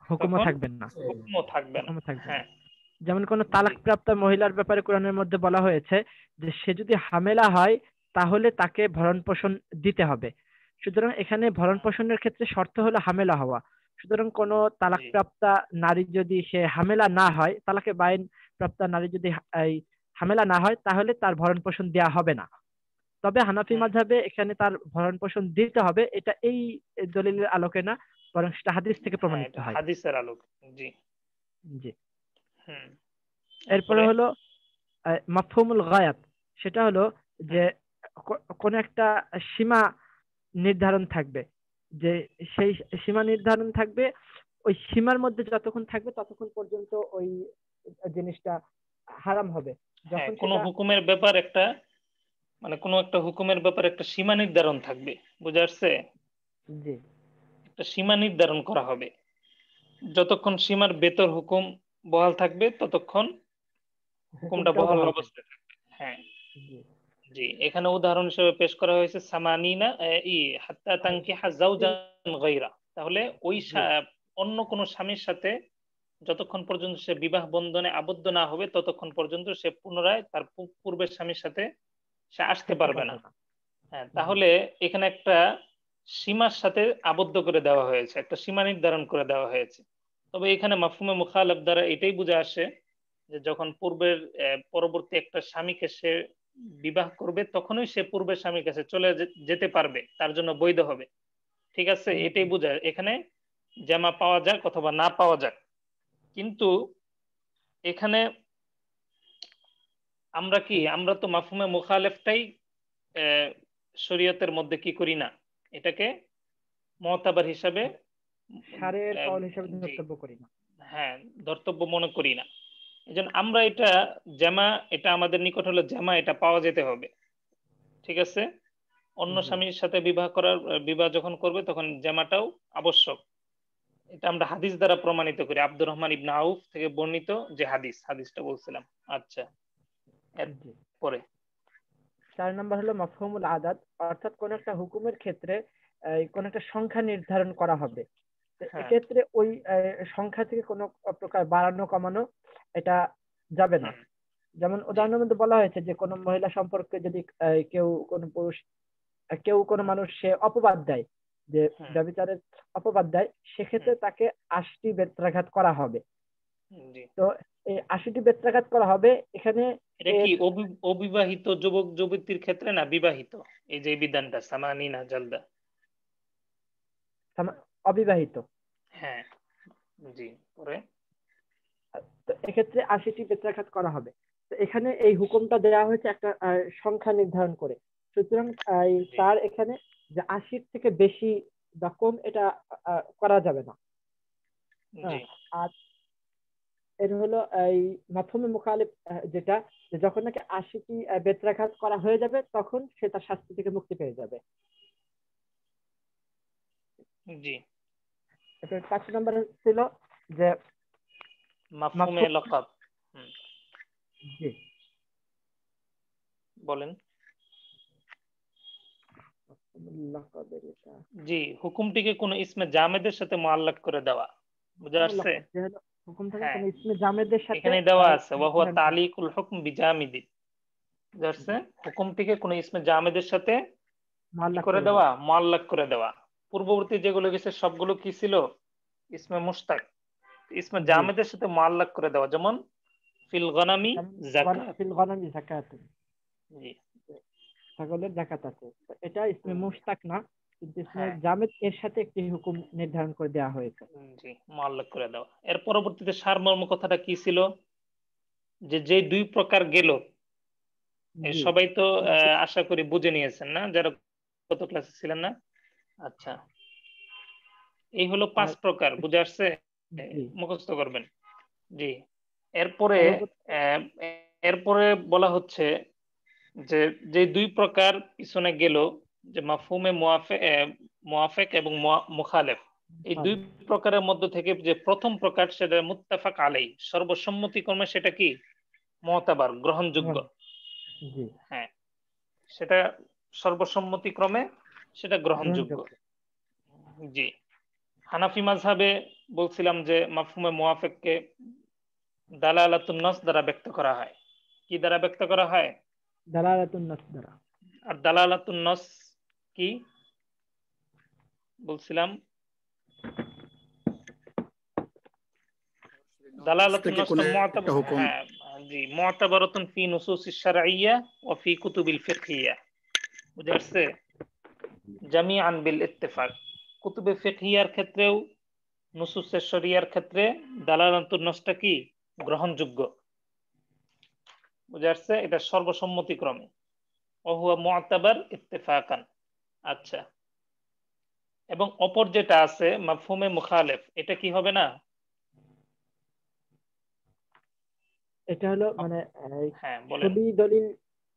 হুকুমও তখন থাকবে না, হুকুমও থাকবে না। হুকুমও থাকবে না। হ্যাঁ যেমন কোন জি তালাকপ্রাপ্ত মহিলার ব্যাপারে কোরআনের মধ্যে বলা হয়েছে যে সে যদি হামেলা হয় তাহলে তাকে ভরণ পোষণ দিতে হবে। সুতরাং এখানে ভরণ পোষণের ক্ষেত্রে শর্ত হলো হামেলা হওয়া। সুতরাং কোন জি তালাকপ্রাপ্তা নারী যদি সে হামেলা না হয়, তালাকে বাইন প্রাপ্তা নারী যদি এই হামেলা না হয়, তাহলে তার ভরণ পোষণ দেওয়া হবে না। তবে হানাফি হুম মাযহাবে এখানে তার ভরণ পোষণ দিতে হবে, এটা এই দলিলের আলোকে না, বরং সেটা হাদিস থেকে হ্যাঁ, প্রমাণিত এটা হয়। হাদিসের আলোক। জি জি। হুম, এরপরে এরপরে হলো মাফহুমুল গায়াত, সেটা হলো যে হুম কোন একটা সীমা নির্ধারণ থাকবে, যে সেই সীমা নির্ধারণ থাকবে, ওই সীমার মধ্যে যতক্ষণ থাকবে ততক্ষণ পর্যন্ত ওই জিনিসটা হারাম হবে। হ্যাঁ, যখন কোন সেটা হুকুমের ব্যাপার একটা, মানে কোন একটা হুকুমের ব্যাপারে একটা সীমা নির্ধারণ থাকবে, বুঝা আসছে? জি একটা সীমা নির্ধারণ করা হবে, যতক্ষণ সীমার ভেতর হুকুম বহাল থাকবে ততক্ষণ হুকুমটা হুকুমটাও বহাল বহাল থাকবে। অবস্থায় থাকবে। হ্যাঁ জি জি, এখানে উদাহরণ হিসেবে পেশ করা হয়েছে সামানিনা হাত্তা তানকিহা যাওজান গায়রা। তাহলে ওই জি অন্য কোন স্বামীর সাথে যতক্ষণ পর্যন্ত সে বিবাহ বন্ধনে আবদ্ধ না হবে ততক্ষণ পর্যন্ত সে পুনরায় তার পূর্বের স্বামীর সাথে সে আসতে থাকতে পারবে না। পারবে না। হ্যাঁ, জি তাহলে এখানে একটা সীমার সাথে আবদ্ধ করে দেওয়া হয়েছে, একটা সীমা নির্ধারণ করে দেওয়া হয়েছে। তবে এখানে মাফহুমে মুখালাফ দ্বারা এটাই বোঝা আসে যে যখন পূর্বের পরবর্তী একটা স্বামীকে সে বিবাহ করবে তখনই সে পূর্বের স্বামীর কাছে চলে যেতে পারবে, তার জন্য বৈধ হবে। ঠিক আছে, এটাই বোঝায় এখানে জামা পাওয়া যাক অথবা না পাওয়া যাক। কিন্তু এখানে আমরা তো মাফহুমে মুখালেফটাই শরীয়তের মধ্যে কি করি না, এটাকে মুতাবার হিসাবে সারের আহ, কওল হিসেবে জি ধর্তব্য করি না। হ্যাঁ ধর্তব্য মনে করি না। এজন্য আমরা এটা জামা, এটা আমাদের নিকট হলো জামা, এটা পাওয়া যেতে হবে। ঠিক আছে, অন্য জি স্বামীর সাথে বিবাহ যখন করবে তখন জামাটাও আবশ্যক। এটা আমরা হাদিস দ্বারা প্রমাণিত করি, আব্দুর রহমান ইবনে আউফ থেকে বর্ণিত যে হাদিসটা বলছিলাম। আচ্ছা, জি। এরপরে 4 নম্বর হলো মাফহুমুল আদাদ, অর্থাৎ কোন একটা হুকুমের ক্ষেত্রে কোন একটা সংখ্যা নির্ধারণ করা হবে। তো হ্যাঁ এক্ষেত্রে ওই সংখ্যা থেকে কোনো প্রকার বাড়ানো কমানো এটা যাবে না। হুম যেমন জি উদাহরণের মধ্যে বলা হয়েছে যে কোনো মহিলা সম্পর্কে যদি কেউ কোনো পুরুষ কেউ কোনো মানুষ সে অপবাদ দেয়, যে হুম, ব্যভিচারের অপবাদ দেয়, সেক্ষেত্রে তাকে 80টি বেত্রাঘাত করা হবে। জি। তো এই 80টি বেত্রাঘাত করা হবে এখানে। এটা কি এর অবিবাহিত যুবক যুবতীর ক্ষেত্রে না বিবাহিত? এই যে বিধানটা সামানিনা জালদা। অবিবাহিত। হ্যাঁ, জি। পরে তো এক্ষেত্রে 80টি বেত্রাঘাত করা হবে। তো এখানে এই হুকুমটা দেওয়া হয়েছে একটা সংখ্যা নির্ধারণ করে। সুতরাং জি, তার এখানে যে 80 থেকে বেশি বা কম এটা করা যাবে না। জি, হ্যাঁ। আর এর হলো এই মাফহুমে মুখালিফ, যেটা যে যখন নাকি 80টি বেত্রাঘাত করা হয়ে যাবে তখন সে তার শাস্তি থেকে মুক্তি পেয়ে যাবে। জি। এটা 5 নম্বর ছিল যে মাফহুমে মাফহুম। লকাব। হুম, জি, বলেন। লাকাবের এটা জি, হুকুমটিকে কোনো ইসমে জামেদের সাথে মুআল্লাক করে দেওয়া। বুঝা আসছে? লাকাব যে হলো হুকুমটাকে হ্যাঁ, কোনো ইসমে জামেদের সাথে এখানে দেওয়া আছে ওয়া হুয়া নির্ধারণ করা। তালিকুল হুকম বিজামিদি। বুঝা আসছে? হুকুমটিকে কোনো ইসমে জামেদের সাথে কি মুআল্লাক করে করে দেওয়া? দেওয়া। মুআল্লাক করে দেওয়া। পূর্ববর্তী যেগুলো গেছে সবগুলো কি ছিল? ইসমে মুশতাক। ইসমে জি, জামেদের সাথে মুআল্লাক করে দেওয়া, যেমন ফিল গনামি যেমন যাকাত। ফিল গনামি যাকাত, জি, ছাগলের যাকাত আছে। তো এটা ইসমে জি, মুশতাক না, কিন্তু ইসমে হ্যাঁ, জামেদ এর সাথে একটি হুকুম নির্ধারণ করে দেওয়া হয়েছে। জি, মুআল্লাক করে দেওয়া। এর পরবর্তীতে সারমর্ম কথাটা কি ছিল? যে দুই প্রকার গেল, জি, সবাই তো আশা করি বুঝে নিয়েছেন না, যারা গত ক্লাসে ছিলেন না? আচ্ছা, এই হলো 5 আর প্রকার, বুঝে আসছে? জি, মুখস্থ করবেন। জি। এরপরে পরবর্তী আহ, এরপরে বলা হচ্ছে যে যে দুই প্রকার পিছনে গেল, যে মাফহুমে মুআফেক এবং মুখালেফ, এই দুই প্রকারের মধ্য থেকে যে প্রথম প্রকার সেটা মুত্তাফাক আলাই, সর্বসম্মতিক্রমে সেটা কি মুতাবার, গ্রহণযোগ্য। জি, হ্যাঁ, সেটা সর্বসম্মতিক্রমে সেটা গ্রহণযোগ্য। গ্রহণযোগ্য। জি। হানাফি মাযহাবে বলছিলাম যে মাফহুমে মুআফেককে দালালাতুন নাস দ্বারা ব্যক্ত করা হয়। কি দ্বারা ব্যক্ত করা হয়? দালালাতুন নাস দ্বারা। আর দালালাতুন নাস কি বলছিলাম? দালালাতুন থেকে নাস তো কোনো একটা মুআতাবার, হুকুম। হ্যাঁ, জি, মুআতাবারাতুন ফি নুসুসিশ শারঈয়্যা ওয়া ফি কুতুবিল ফিকহিয়্যা। বুঝা আসছে? জামিআন বিল ইত্তেফাক। কুতুবে ফিকহিয়ার ক্ষেত্রেও নুসুসে শরিয়ার ক্ষেত্রে দালালাতুন নাসটা কি গ্রহণযোগ্য। বুঝা আসছে? এটা সর্বসম্মতিক্রমে। ওয়া হুয়া মুআতাবার ইত্তেফাকান। আচ্ছা, এবং অপর যেটা আছে মাফহুমে মুখালেফ, এটা কি হবে না? এটা হলো মানে হ্যাঁ, বলেন। সবি দলিল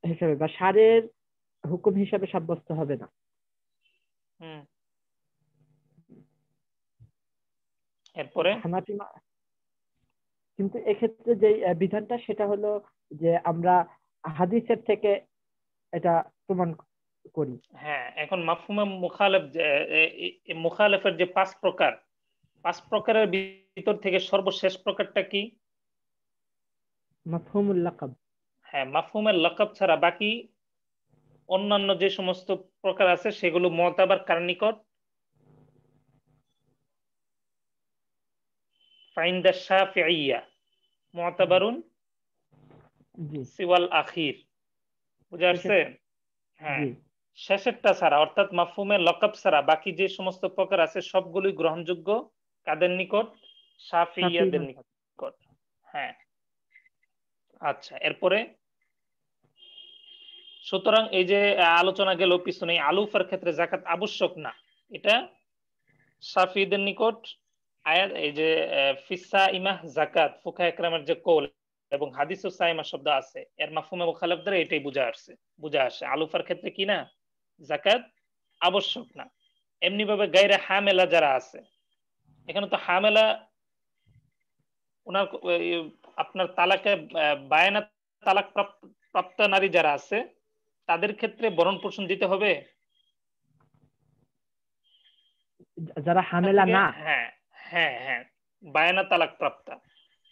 হিসেবে বা সারের হুকুম হিসেবে সাব্যস্ত হবে না। হুম, এরপরে হানাফি কিন্তু এক্ষেত্রে যে বিধানটা সেটা হলো যে আমরা হাদিসের থেকে এটা প্রমাণ করি। হ্যাঁ, এখন মাফহুমে মুখালেফ মুখালেফের যে 5 প্রকার, 5 প্রকারের ভিতর থেকে সর্বশেষ প্রকারটা কি? মাফহুমুল লাকাব। হ্যাঁ, মাফহুমের লাকাব ছাড়া বাকি অন্যান্য যে সমস্ত প্রকার আছে সেগুলো মুতাবার কার নিকট? ফাইন্দা শাফিঈয়্যা মুতাবারুন জি, সিওয়াল আখির। বুঝা আসছে? সেক্ষেত্রে হ্যাঁ, জি, শেষেরটা ছাড়া অর্থাৎ মাফহুমের লকাব ছাড়া বাকি যে সমস্ত প্রকার আছে সবগুলোই গ্রহণযোগ্য কাদের নিকট? শাফি শাফিঈয়াদের মাযহাব। নিকট। হ্যাঁ, আচ্ছা, এরপরে সুতরাং এই যে আলোচনা গেল পিছনে, আলুফার ক্ষেত্রে যাকাত আবশ্যক না, এটা শাফিঈদের নিকট আয়াত, এই যে ফিসা ইমাহ যাকাত, ফুকাহা ইকরামের যে কওল এবং হাদিস ও সাইমা শব্দ আছে, এর মাফহুমে মুখালেফ দ্বারা এটাই বুঝা আসে আলুফার ক্ষেত্রে কি না, যাকাত আবশ্যক না। এমনি ভাবে গায়রে হামেলা যারা আছে, এখানে তো হামেলা ওনার আপনার তালাকে বায়না তালাক প্রাপ্ত নারী যারা আছে তাদের ক্ষেত্রে ভরণ পোষণ দিতে হবে যারা এখান হামেলা থেকে। না, হ্যাঁ, হ্যাঁ, হ্যাঁ, বায়না তালাক প্রাপ্তা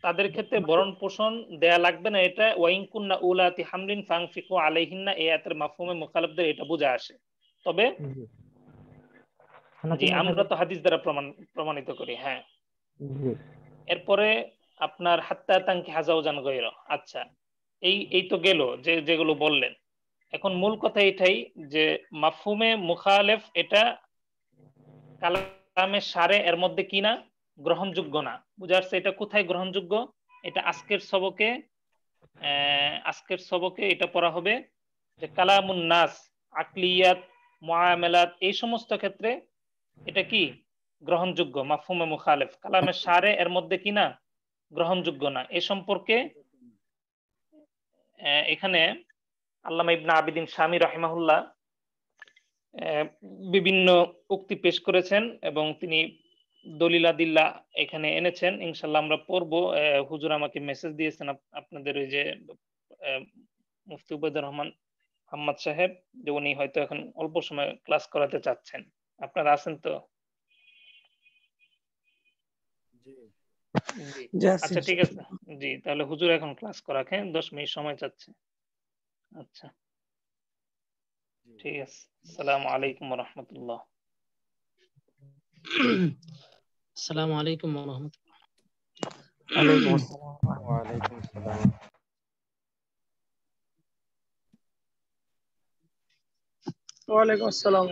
তাদের ক্ষেত্রে মানে ভরণ পোষণ দেয়া লাগবে না। এটা ওয়াইন কুন্না উলাতি হামলিন ফানফিকু আলাইহিন্না, এই আয়াতের মাফহুমে মুখালেফদের এটা বুঝা আসে। তবে জি, হানাফি জি আমরা মাযহাবের তো হাদিস দ্বারা প্রমাণিত করি। হ্যাঁ, জি এরপরে আপনার হাত্তা তানকি হাজাওজান গয়র। আচ্ছা, এই তো গেল যে যেগুলো বললেন। এখন মূল কথা এটাই যে মাফহুমে মুখালেফ এটা কালামে সারে এর মধ্যে কিনা গ্রহণযোগ্য না। বুঝা যাচ্ছে এটা কোথায় গ্রহণযোগ্য? এটা আজকের সবকে এটা পড়া হবে যে কালামুন নাস, আকলিয়াত, মুআমালাত এই সমস্ত ক্ষেত্রে এটা কি গ্রহণযোগ্য মাফহুমে মুখালেফ। কালামে সারে এর মধ্যে কিনা গ্রহণযোগ্য না। এ সম্পর্কে এখানে আল্লামা ইবনে আবিদিন শামী রাহিমাহুল্লাহ বিভিন্ন উক্তি পেশ করেছেন এবং তিনি দলিলাদিল্লা এখানে এনেছেন। ইনশাল্লাহ আমরা পড়বো। হুজুর আমাকে মেসেজ দিয়েছেন আপনাদের ওই যে মুফতি উবাইদুর রহমান হাম্মাদ সাহেব, যে উনি হয়তো এখন অল্প সময় ক্লাস করাতে চাচ্ছেন। আপনারা আছেন তো? জি, আচ্ছা ঠিক আছে। জি, তাহলে হুজুর এখন ক্লাস করাকে 10 মিনিট সময় চাচ্ছে। আচ্ছা ঠিক আছে। আসসালামু আলাইকুম ওয়া রাহমাতুল্লাহ। আসসালামু আলাইকুম ওয়া রাহমাতুল্লাহ। ওয়ালাইকুম আসসালাম। ওয়ালাইকুম আসসালাম। ওয়ালাইকুম আসসালাম।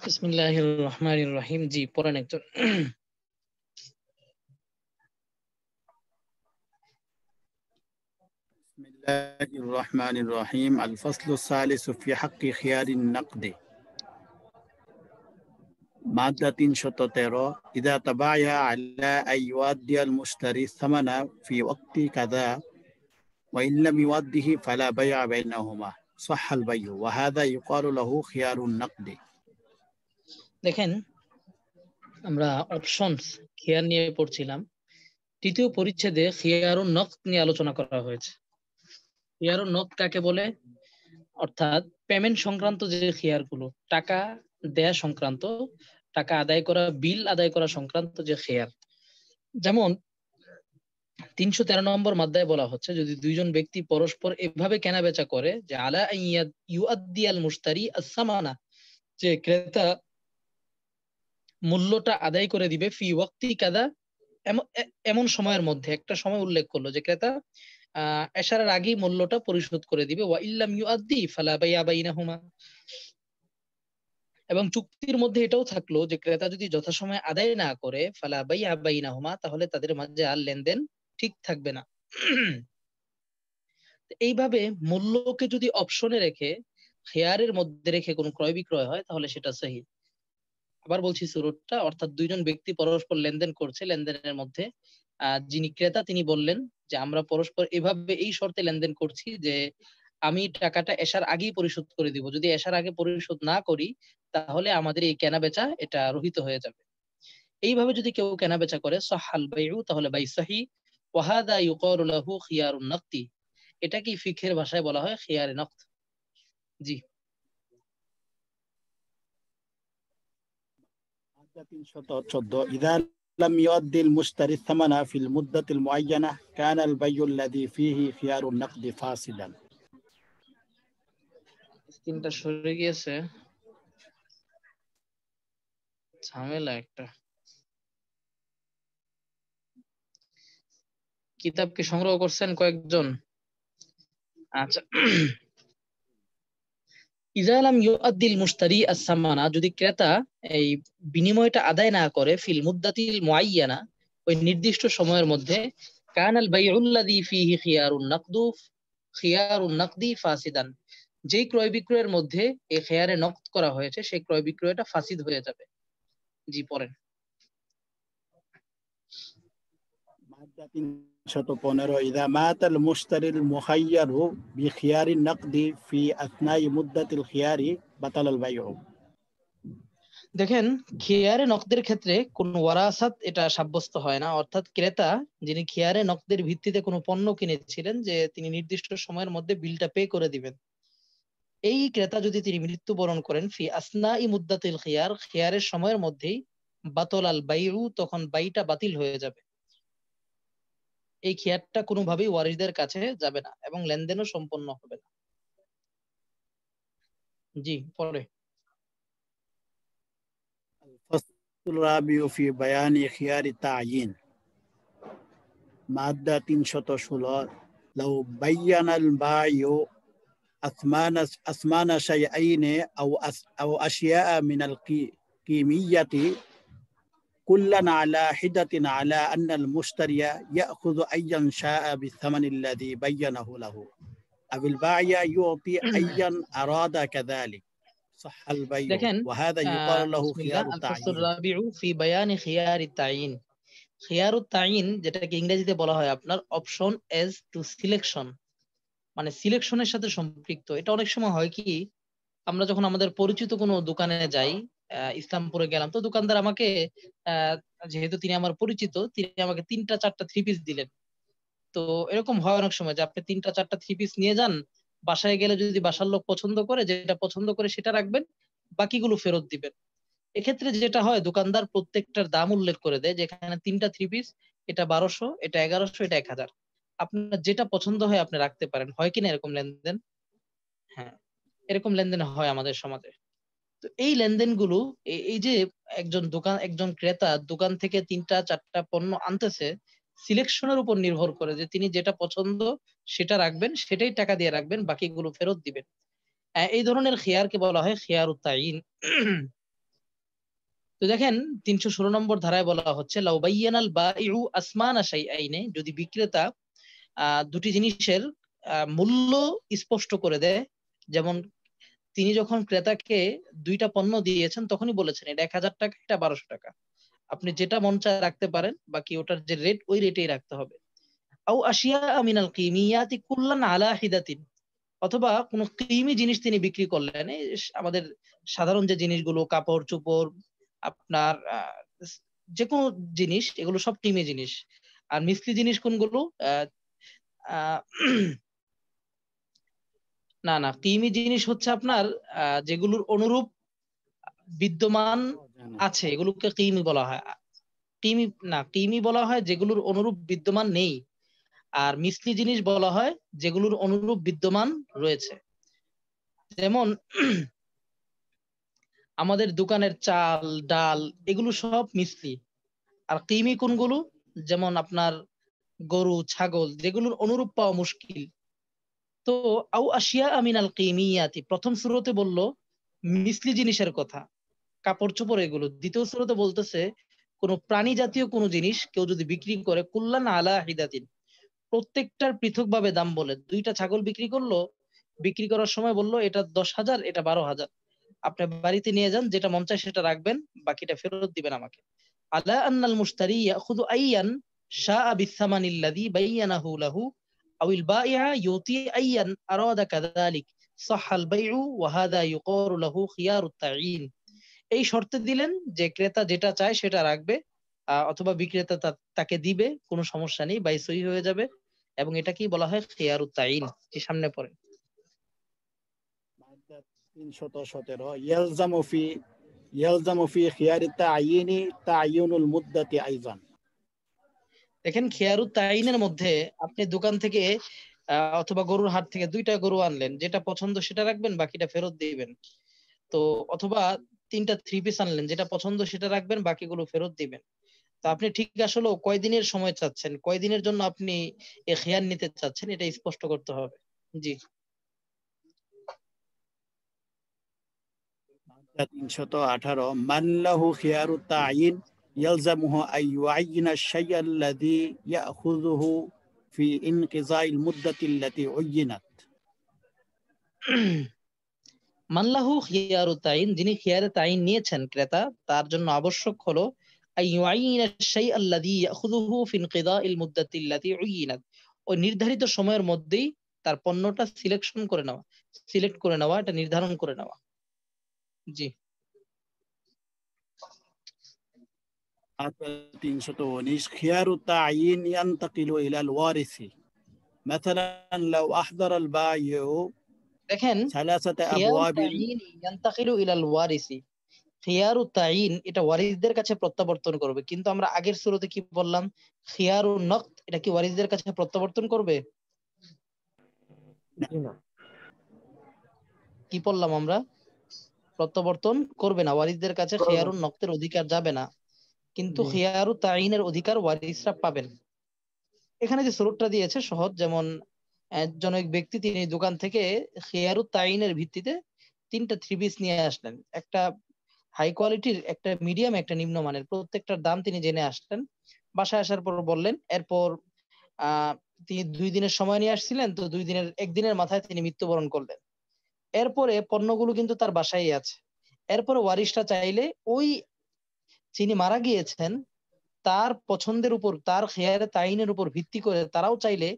বিসমিল্লাহির রহমানির রহিম। জি পড়েন একজন। بسم الله الرحمن الرحيم الفصل الثالث في حق خيار النقد مادة 313 إذا تبايع على أن يؤدي المشتري الثمن في وقت كذا وإن لم يؤده فلا بيع بينهما صح البيع وهذا يقال له خيار النقد। দেখেন আমরা অপশনস খিয়ার নিয়ে পড়ছিলাম। তৃতীয় পরিচ্ছেদে খিয়ারুন নকদ নিয়ে আলোচনা করা হয়েছে। খিয়ারুন নকদ কাকে বলে? অর্থাৎ পেমেন্ট সংক্রান্ত যে খিয়ারগুলো, টাকা দেয়া সংক্রান্ত, টাকা আদায় করা, বিল আদায় করা সংক্রান্ত যে খিয়ার। যেমন 313 নম্বর মাদ্দায় বলা হচ্ছে যদি দুইজন ব্যক্তি পরস্পর এভাবে কেনা বেচা করে যে আলা ইউআদ্দিয়াল মুশতারি আস-সামানা, যে ক্রেতা মূল্যটা আদায় করে দিবে ফি ওয়াক্তি কাদা, এমন সময়ের মধ্যে, একটা সময় উল্লেখ করলো যে ক্রেতা এশারের আগেই মূল্যটা পরিশোধ করে দিবে। ওয়া ইল্লাম ইউআদ্দি ফালা বাইয়া বাইনাহুমা, এবং চুক্তির মধ্যে এটাও থাকলো যে ক্রেতা যদি যথাসময়ে আদায় না করে ফালা বাইয়া বাইনাহুমা, তাহলে তাদের মাঝে আর লেনদেন ঠিক থাকবে না। এইভাবে মূল্যকে যদি অপশনে রেখে, খেয়ারের মধ্যে রেখে কোনো ক্রয় বিক্রয় হয় তাহলে সেটা সহিহ। আবার বলছি সুরতটা, অর্থাৎ দুইজন ব্যক্তি পরস্পর লেনদেন করছে, লেনদেনের মধ্যে যিনি ক্রেতা তিনি বললেন যে আমরা পরস্পর এভাবে এই শর্তে লেনদেন করছি যে আমি টাকাটা এশার আগেই পরিশোধ করে দিব, যদি এশার আগে পরিশোধ না করি তাহলে আমাদের এই কেনা বেচা এটা রহিত হয়ে যাবে। এইভাবে যদি কেউ কেনা বেচা করে সাহাল বাইউ, তাহলে বাই সহি। ওয়া হাদা ইউকালু লাহু খিয়ারুন নকদি, এটা কি ফিকহের ভাষায় বলা হয় খিয়ারে নকদ। জি। مادة 314 إذا لم يؤدي المشتري الثمن في المدة المعينة كان البيع الذي فيه خيار النقد فاسدا। স্ক্রিনটা সরে গিয়েছে, ঝামেলা একটা। কিতাব কি সংগ্রহ করছেন কয়েকজন? আচ্ছা। ইযা লাম ইউআদ্দিল মুশতারি আস-সামানা, যদি ক্রেতা এই বিনিময়টা আদায় না করে ফিল মুদ্দাতিল মুআয়্যানা, ওই নির্দিষ্ট সময়ের মধ্যে, কানাল বাইউল্লাযী ফীহি খিয়ারুন নাকদি ফাসিদান, যেই ক্রয় বিক্রয়ের মধ্যে এই খেয়ারে নকদ করা হয়েছে সেই ক্রয় বিক্রয়টা ফাসিদ হয়ে যাবে। জি পড়েন। মাদ্দা 315 ইযা মাতাল মুশতারিল মুখায়্যারু বিখিয়ারিন নাকদি ফি আসনাই মুদ্দাতিল খিয়ারি বাতালাল বাইউ। দেখেন, খিয়ারে নকদের ক্ষেত্রে কোন ওয়ারাসাত এটা সাব্যস্ত হয় না, অর্থাৎ ক্রেতা যিনি খিয়ারে নকদের ভিত্তিতে কোনো পণ্য কিনেছিলেন যে তিনি নির্দিষ্ট সময়ের মধ্যে বিলটা পে করে দিবেন, এই ক্রেতা যদি তিনি মৃত্যুবরণ করেন ফি আসনাই মুদ্দাতিল খিয়ার, খিয়ারের সময়ের মধ্যেই বাতালাল বাইউ, তখন বাইটা বাতিল হয়ে যাবে। এই খিয়ারটা কোনোভাবেই ওয়ারিসদের কাছে যাবে না এবং লেনদেনও সম্পন্ন হবে না। জি, পরে ফাসলুর রাবিউ ফি বায়ানি খিয়ারি তায়িন। মাদ্দা 316 লাউ বায়্যানাল বাইউ আসমানা শাইআইনি আও আশিয়াআ মিনাল কিমিয়াতি كلًا على حدة على أن المشتري يأخذ أيًا شاء بالثمن الذي بينه له أو البائع يعطي أيًا أراد كذلك صح البيع দেখেن وهذا يقال له خيار আল-ফাসলুর التعيين। রাবিউ ফি বায়ানি খিয়ারিত তাইন। খিয়ারুত তাইন যেটাকে ইংরেজিতে বলা হয় আপনার অপশন এজ টু সিলেকশন, মানে সিলেকশনের সাথে সম্পৃক্ত। এটা অনেক সময় হয় কি, আমরা যখন আমাদের পরিচিত কোনো দোকানে যাই, ইসলামপুরে গেলাম, তো দোকানদার আমাকে যেহেতু তিনি আমার পরিচিত, তিনি আমাকে 3টা 4টা 3 পিস দিলেন। তো এরকম হয় অনেক সময় যে আপনি 3টা 4টা 3 পিস নিয়ে যান, বাসায় গেলে যদি বাসার লোক পছন্দ করে, যেটা পছন্দ করে সেটা রাখবেন, বাকিগুলো ফেরত দিবেন। এক্ষেত্রে যেটা হয়, দোকানদার প্রত্যেকটার দাম উল্লেখ করে দেয়, যেখানে 3টা 3 পিস, এটা 1200, এটা 1100, এটা 1000, আপনার যেটা পছন্দ হয় আপনি রাখতে পারেন। হয় কিনা এরকম লেনদেন? হ্যাঁ, এরকম লেনদেন হয় আমাদের সমাজে। তো এই লেনদেনগুলো, এই যে একজন ক্রেতা দোকান থেকে 3টা 4টা পণ্য আনতেছে, সিলেকশনের উপর নির্ভর করে যে তিনি যেটা পছন্দ সেটা রাখবেন, সেটাই টাকা দিয়ে রাখবেন, বাকিগুলো ফেরত দিবেন। এই ধরনের খিয়ারকে বলা হয় খিয়ারুত তাইন। তো দেখেন 316 নম্বর ধারায় বলা হচ্ছে লাউ বায়্যানাল বাইউ আসমানা শাইআইনে, যদি বিক্রেতা দুটি জিনিসের মূল্য স্পষ্ট করে দেয়, যেমন তিনি যখন ক্রেতাকে 2টা পণ্য দিয়েছেন তখনই বলেছেন এটা 1000 টাকা, এটা 1200 টাকা, আপনি যেটা মন চায় রাখতে পারেন, বাকি ওটার যে রেট ওই রেটেই রাখতে হবে। আও আশিয়া মিনাল কিমিয়াতি কুল্লান আলা হিদাতিন, অথবা কোন কিমি জিনিস তিনি বিক্রি করলেন, আমাদের সাধারণ যে জিনিসগুলো, কাপড় চোপড়, আপনার যে কোনো জিনিস, এগুলো সব কিমি জিনিস। আর মিসলি জিনিস কোনগুলো? না, কিমি জিনিস হচ্ছে আপনার যেগুলোর অনুরূপ বিদ্যমান আছে, এগুলোকে কিমি বলা হয়। কিমি বলা হয় যেগুলোর অনুরূপ বিদ্যমান নেই, আর মিসলি জিনিস বলা হয় যেগুলোর অনুরূপ বিদ্যমান রয়েছে। যেমন আমাদের দোকানের চাল ডাল এগুলো সব মিসলি। আর কিমি কোনগুলো? যেমন আপনার গরু ছাগল, যেগুলোর অনুরূপ পাওয়া মুশকিল। তো আও আশিয়া মিনাল কিমিয়াতি, প্রথম সূরাতে বলল মিসলি জিনিসের কথা, কাপড় চোপড় এগুলো। দ্বিতীয় সূরাতে বলতেছে কোন প্রাণী জাতীয় কোন জিনিস কেউ যদি বিক্রি করে, কুল্লান আলা হিদাতিন, প্রত্যেকটার পৃথকভাবে দাম বলে। 2টা ছাগল বিক্রি করলো, বিক্রি করার সময় বললো এটা 10,000, এটা 12,000, আপনি বাড়িতে নিয়ে যান, যেটা মন চায় সেটা রাখবেন, বাকিটা ফেরত দিবেন আমাকে। আলা আন্নাল মুশতারি ইয়াখুযু আইয়ান শাআ বিসামানিল্লাযী বায়্যানাহু লাহু আউল বাইআ ইউতি আইয়ান আরাদা কাযালিক সাহহাল বাইউ ওয়া হাযা ইউকারু লাহু খিয়ারুত তাইন। এই শর্তে দিলেন যে ক্রেতা যেটা চায় সেটা রাখবে, অথবা বিক্রেতা তাকে দিবে, কোনো সমস্যা নেই, বাই সহি হয়ে যাবে, এবং এটাকেই বলা হয় খিয়ারুত তাইন। যে সামনে পড়ে 317 يلزم في خيار التعيين تعيين المدة أيضا। দেখেন খিয়ারুত তাইনের মধ্যে আপনি দোকান থেকে অথবা গরুর হাট থেকে 2টা গরু আনলেন, যেটা পছন্দ সেটা রাখবেন, বাকিটা ফেরত দিবেন। তো অথবা 3টা 3 পিস আনলেন, যেটা পছন্দ সেটা রাখবেন, বাকিগুলো ফেরত দিবেন। তো আপনি ঠিক আসলে কয়দিনের সময় চাচ্ছেন, কয়দিনের জন্য আপনি এই খিয়ার নিতে চাচ্ছেন, এটা স্পষ্ট করতে হবে। জি 318 من له خيار التعيين يلزمه أن يعين الشيء الذي يأخذه في انقضاء المدة التي عينت। মানলাহু খিয়ারুত তাইন, যিনি খিয়ারে তাইন নিয়েছেন ক্রেতা, তার জন্য আবশ্যক হলো আই ইউআইনা শাই আল্লাযী ইয়াখুযুহু ফি ইনকিদাইল মুদ্দাতি আল্লাতী উইনাত, ওই নির্ধারিত সময়ের মধ্যেই তার পণ্যটা সিলেক্ট করে নেওয়া, এটা নির্ধারণ করে নেওয়া। জি 319 خيار التعيين ينتقل إلى الوارث مثلا لو أحضر البائع দেখেন, ثلاثة খিয়ারু أبواب তাইয়িন ইয়ান্তাকিলু ইলাল ওয়ারিসি, খিয়ারু তাইয়িন এটা ওয়ারিসদের কাছে প্রত্যাবর্তন করবে, কিন্তু আমরা আগের সূরাতে কি বললাম, খিয়ারু নকত এটা কি ওয়ারিসদের কাছে প্রত্যাবর্তন করবে? জি না। কি বললাম আমরা? প্রত্যাবর্তন করবে না, ওয়ারিসদের কাছে খিয়ারুন নকতের অধিকার যাবে না, কিন্তু জি। খিয়ারু তাইয়িনের অধিকার ওয়ারিসরা পাবেন। এখানে যে সুরতটা দিয়েছে সহজ, যেমন একজন এক ব্যক্তি তিনি দোকান থেকে খিয়ারু তাইয়িনের ভিত্তিতে 3টা 3 পিস নিয়ে আসলেন, একটা হাই কোয়ালিটির, একটা মিডিয়াম, একটা নিম্নমানের, প্রত্যেকটার দাম তিনি জেনে আসলেন। বাসায় আসার পর বললেন, এরপর তিনি 2 দিনের সময় নিয়ে আসছিলেন, তো 2 দিনের একদিনের মাথায় তিনি মৃত্যুবরণ করলেন। এরপরে পণ্যগুলো কিন্তু তার বাসায় আছে। এরপরে ওয়ারিশরা চাইলে ওই যিনি মারা গিয়েছেন তার পছন্দের উপর, তার খেয়ারে তাইনের উপর ভিত্তি করে তারাও চাইলে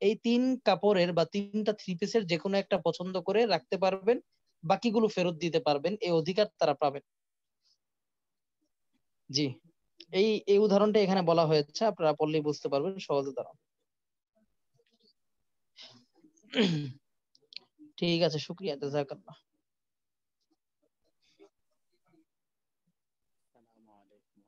এই 3 কাপড়ের বা 3টা 3 পিসের যে কোনো একটা পছন্দ করে রাখতে পারবেন, বাকিগুলো ফেরত দিতে পারবেন, এই অধিকার তারা পাবেন। জি, এই উদাহরণটা এখানে বলা হয়েছে, আপনারা পড়লেই বুঝতে পারবেন সহজে দ্বারা। ঠিক আছে, শুকরিয়া, জাযাকাল্লাহ। السلام عليكم.